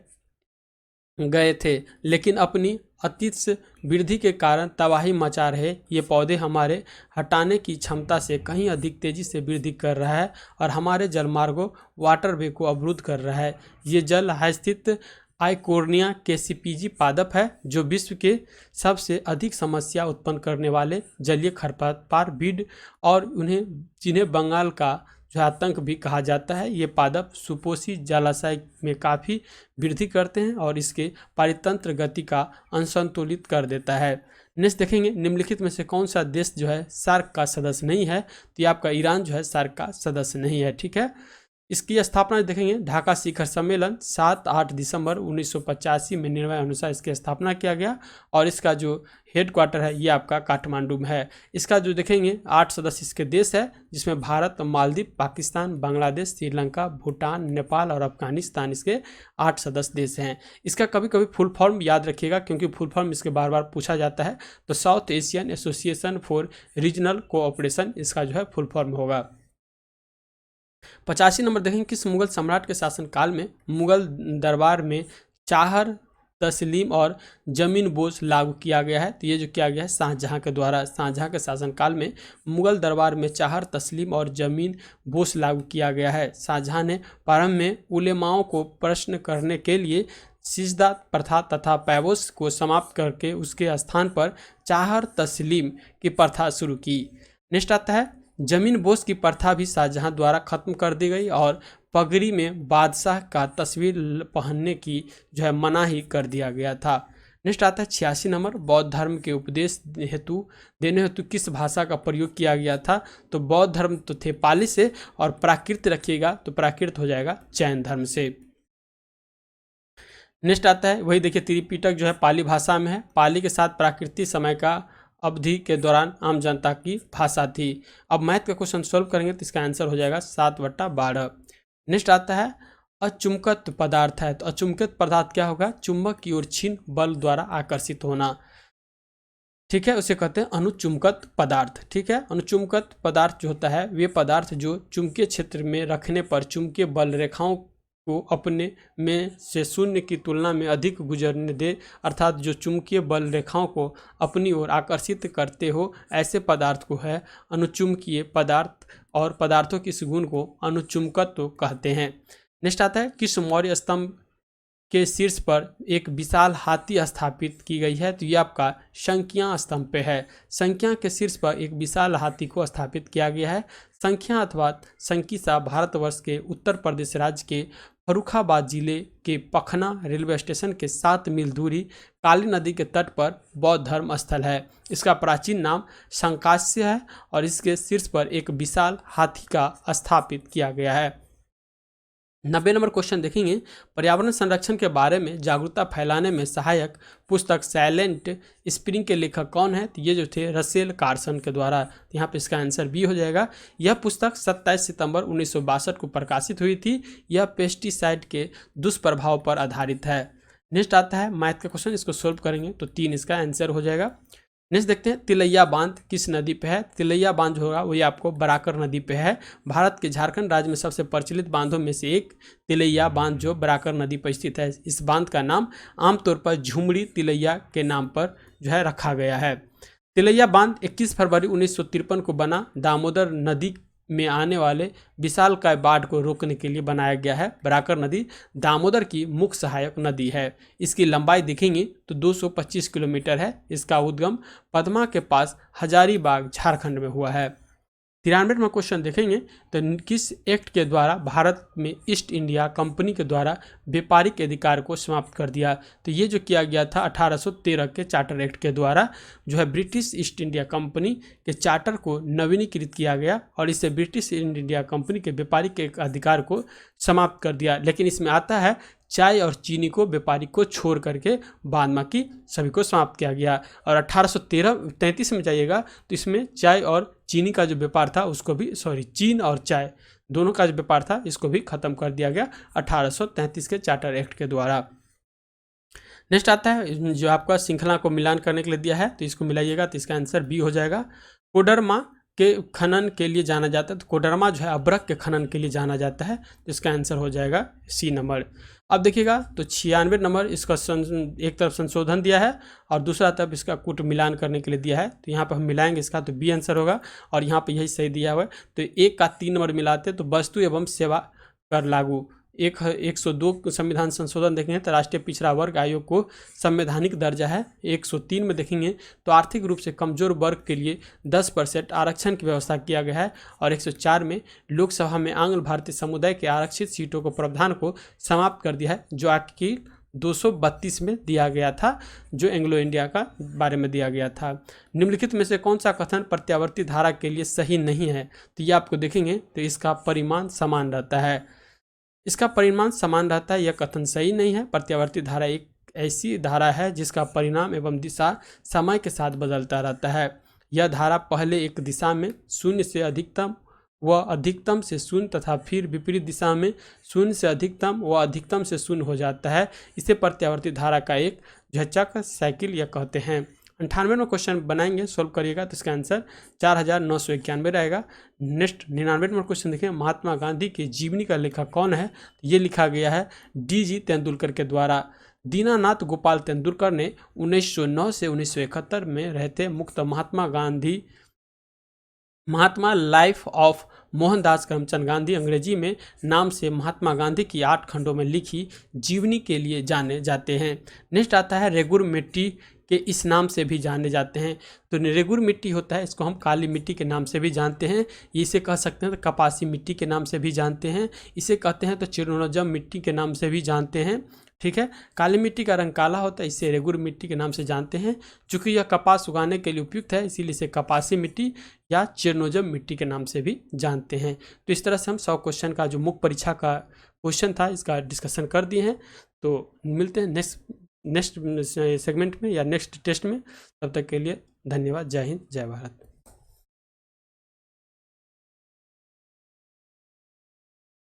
गए थे, लेकिन अपनी अतीत से वृद्धि के कारण तबाही मचा रहे ये पौधे हमारे हटाने की क्षमता से कहीं अधिक तेजी से वृद्धि कर रहा है और हमारे जलमार्गों वाटरवे को अवरुद्ध कर रहा है। ये जल स्थित आइकोर्निया केसीपीजी पादप है जो विश्व के सबसे अधिक समस्या उत्पन्न करने वाले जलीय खरपतवार बीड और जिन्हें बंगाल का जो आतंक भी कहा जाता है। ये पादप सुपोषी जलाशय में काफ़ी वृद्धि करते हैं और इसके पारितंत्र गति का असंतुलित कर देता है। नेक्स्ट देखेंगे, निम्नलिखित में से कौन सा देश जो है सार्क का सदस्य नहीं है? तो ये आपका ईरान जो है सार्क का सदस्य नहीं है। ठीक है, इसकी स्थापना देखेंगे, ढाका शिखर सम्मेलन 7-8 दिसंबर 1985 में निर्णय अनुसार इसकी स्थापना किया गया और इसका जो हेडक्वार्टर है ये आपका काठमांडू में है। इसका जो देखेंगे 8 सदस्य इसके देश है, जिसमें भारत, मालदीव, पाकिस्तान, बांग्लादेश, श्रीलंका, भूटान, नेपाल और अफगानिस्तान इसके 8 सदस्य देश हैं। इसका कभी कभी फुल फॉर्म याद रखिएगा क्योंकि फुल फॉर्म इसके बार बार पूछा जाता है। तो south Asian association for regional cooperation इसका जो है फुल फॉर्म होगा। 85 नंबर देखेंगे, किस मुगल सम्राट के शासनकाल में मुगल दरबार में चाहर तस्लीम और जमीन बोझ लागू किया गया है। तो ये जो किया गया है शाहजहां के द्वारा, शाहजहां के शासनकाल में मुगल दरबार में चाहर, तस्लीम और जमीन बोझ लागू किया गया है। शाहजहां ने प्रारंभ में उलेमाओं को प्रश्न करने के लिए सिजदा प्रथा तथा पैबोस को समाप्त करके उसके स्थान पर चाहर तस्लीम की प्रथा शुरू की। नेक्स्ट आता है जमीन बोझ की प्रथा भी शाहजहां द्वारा खत्म कर दी गई और पगड़ी में बादशाह का तस्वीर पहनने की जो है मनाही कर दिया गया था। नेक्स्ट आता है 86 नंबर, बौद्ध धर्म के उपदेश देने हेतु किस भाषा का प्रयोग किया गया था। तो बौद्ध धर्म तो थे पाली से, और प्राकृत रखिएगा तो प्राकृत हो जाएगा जैन धर्म से। नेक्स्ट आता है वही देखिए त्रिपिटक जो है पाली भाषा में है। पाली के साथ प्राकृतिक समय का अवधि के दौरान आम जनता की भाषा थी। अब मैथ का क्वेश्चन सोल्व करेंगे तो इसका आंसर हो जाएगा 7/12। नेक्स्ट आता है अचुंबक पदार्थ है। तो अचुंबक पदार्थ क्या होगा, चुंबक की ओर क्षीण बल द्वारा आकर्षित होना, ठीक है, उसे कहते हैं अनुचुंबक पदार्थ। ठीक है, अनुचुंबक पदार्थ जो होता है वे पदार्थ जो चुंबकीय क्षेत्र में रखने पर चुंबकीय बल रेखाओं को अपने में से शून्य की तुलना में अधिक गुजरने दे, अर्थात जो चुंबकीय बल रेखाओं को अपनी ओर आकर्षित करते हो, ऐसे पदार्थ को है अनुचुंबकीय पदार्थ, और पदार्थों की इस गुण को अनुचुंबकत्व कहते हैं। नेक्स्ट आता है किस मौर्य स्तंभ के शीर्ष पर एक विशाल हाथी स्थापित की गई है। तो ये आपका संख्या स्तंभ पे है। संख्या के शीर्ष पर एक विशाल हाथी को स्थापित किया गया है। संख्या अथवा संकीसा भारतवर्ष के उत्तर प्रदेश राज्य के फर्रुखाबाद जिले के पखना रेलवे स्टेशन के 7 मील दूरी काली नदी के तट पर बौद्ध धर्म स्थल है। इसका प्राचीन नाम शंकास्य है और इसके शीर्ष पर एक विशाल हाथी का स्थापित किया गया है। 90 नंबर क्वेश्चन देखेंगे, पर्यावरण संरक्षण के बारे में जागरूकता फैलाने में सहायक पुस्तक साइलेंट स्प्रिंग के लेखक कौन है। तो ये जो थे रसेल कार्सन के द्वारा। तो यहाँ पे इसका आंसर बी हो जाएगा। यह पुस्तक 27 सितंबर 1962 को प्रकाशित हुई थी। यह पेस्टिसाइड के दुष्प्रभाव पर आधारित है। नेक्स्ट आता है मैथ का क्वेश्चन, इसको सोल्व करेंगे तो 3 इसका आंसर हो जाएगा। नेक्स्ट देखते हैं तिलैया बांध किस नदी पे है। तिलैया बांध जो होगा वही आपको बराकर नदी पे है। भारत के झारखंड राज्य में सबसे प्रचलित बांधों में से एक तिलैया बांध जो बराकर नदी पर स्थित है। इस बांध का नाम आमतौर पर झुमड़ी तिलैया के नाम पर जो है रखा गया है। तिलैया बांध 21 फरवरी 1953 को बना दामोदर नदी में आने वाले विशालकाय बाढ़ को रोकने के लिए बनाया गया है। बराकर नदी दामोदर की मुख्य सहायक नदी है। इसकी लंबाई देखेंगे तो 225 किलोमीटर है। इसका उद्गम पदमा के पास हजारीबाग झारखंड में हुआ है। 93 में क्वेश्चन देखेंगे तो किस एक्ट के द्वारा भारत में ईस्ट इंडिया कंपनी के द्वारा व्यापारिक अधिकार को समाप्त कर दिया। तो ये जो किया गया था 1813 के चार्टर एक्ट के द्वारा जो है ब्रिटिश ईस्ट इंडिया कंपनी के चार्टर को नवीनीकृत किया गया और इससे ब्रिटिश ईस्ट इंडिया कंपनी के व्यापारिक अधिकार को समाप्त कर दिया। लेकिन इसमें आता है चाय और चीनी को व्यापारी को छोड़ करके बाद बाकी सभी को समाप्त किया गया। और 1833 में जाइएगा तो इसमें चाय और चीनी का जो व्यापार था उसको भी चीन और चाय दोनों का जो व्यापार था इसको भी खत्म कर दिया गया 1833 के चार्टर एक्ट के द्वारा। नेक्स्ट आता है जो आपका श्रृंखला को मिलान करने के लिए दिया है तो इसको मिलाइएगा तो इसका आंसर बी हो जाएगा। कोडरमा के खनन के लिए जाना जाता है। तो कोडरमा जो है अब्रक के खनन के लिए जाना जाता है तो इसका आंसर हो जाएगा सी नंबर। अब देखिएगा तो 96 नंबर इसका एक तरफ संशोधन दिया है और दूसरा तरफ इसका कूट मिलान करने के लिए दिया है। तो यहाँ पर हम मिलाएंगे इसका तो बी आंसर होगा और यहाँ पर यही सही दिया हुआ है। तो 1 का 3 नंबर मिलाते तो वस्तु एवं सेवा कर लागू 102 संविधान संशोधन देखेंगे तो राष्ट्रीय पिछड़ा वर्ग आयोग को संवैधानिक दर्जा है। 103 में देखेंगे तो आर्थिक रूप से कमजोर वर्ग के लिए 10% आरक्षण की व्यवस्था किया गया है। और 104 में लोकसभा में आंग्ल भारतीय समुदाय के आरक्षित सीटों को प्रावधान को समाप्त कर दिया है जो आर्टिकल 232 में दिया गया था जो एंग्लो इंडिया का बारे में दिया गया था। निम्नलिखित में से कौन सा कथन प्रत्यावर्ती धारा के लिए सही नहीं है। तो ये आपको देखेंगे तो इसका परिमाण समान रहता है। इसका परिमाण समान रहता है यह कथन सही नहीं है। प्रत्यावर्ती धारा एक ऐसी धारा है जिसका परिणाम एवं दिशा समय के साथ बदलता रहता है। यह धारा पहले एक दिशा में शून्य से अधिकतम व अधिकतम से शून्य तथा फिर विपरीत दिशा में शून्य से अधिकतम व अधिकतम से शून्य हो जाता है। इसे प्रत्यावर्ती धारा का एक चक्र साइकिल यह कहते हैं। 98 में क्वेश्चन बनाएंगे सोल्व करिएगा तो इसका आंसर 4991 रहेगा। नेक्स्ट 99 में क्वेश्चन देखें महात्मा गांधी की जीवनी का लेखक कौन है। ये लिखा गया है डी.जी. तेंदुलकर के द्वारा। दीनानाथ गोपाल तेंदुलकर ने 1909 से 1971 में रहते मुक्त महात्मा लाइफ ऑफ मोहनदास करमचंद गांधी अंग्रेजी में नाम से महात्मा गांधी की 8 खंडों में लिखी जीवनी के लिए जाने जाते हैं। नेक्स्ट आता है रेगुर मिट्टी के इस नाम से भी जाने जाते हैं। तो रेगुर मिट्टी होता है, इसको हम काली मिट्टी के नाम से भी जानते हैं, इसे कह सकते हैं तो कपासी मिट्टी के नाम से भी जानते हैं, इसे कहते हैं तो चिरोनोजम मिट्टी के नाम से भी जानते हैं। ठीक है, काली मिट्टी का रंग काला होता है, इसे रेगुर मिट्टी के नाम से जानते हैं। चूंकि यह कपास उगाने के लिए उपयुक्त है इसीलिए इसे कपासी मिट्टी या चिरोनोजम मिट्टी के नाम से भी जानते हैं। तो इस तरह से हम 100 क्वेश्चन का जो मुख्य परीक्षा का क्वेश्चन था इसका डिस्कशन कर दिए हैं। तो मिलते हैं नेक्स्ट सेगमेंट में या नेक्स्ट टेस्ट में। तब तक के लिए धन्यवाद। जय हिंद, जय भारत।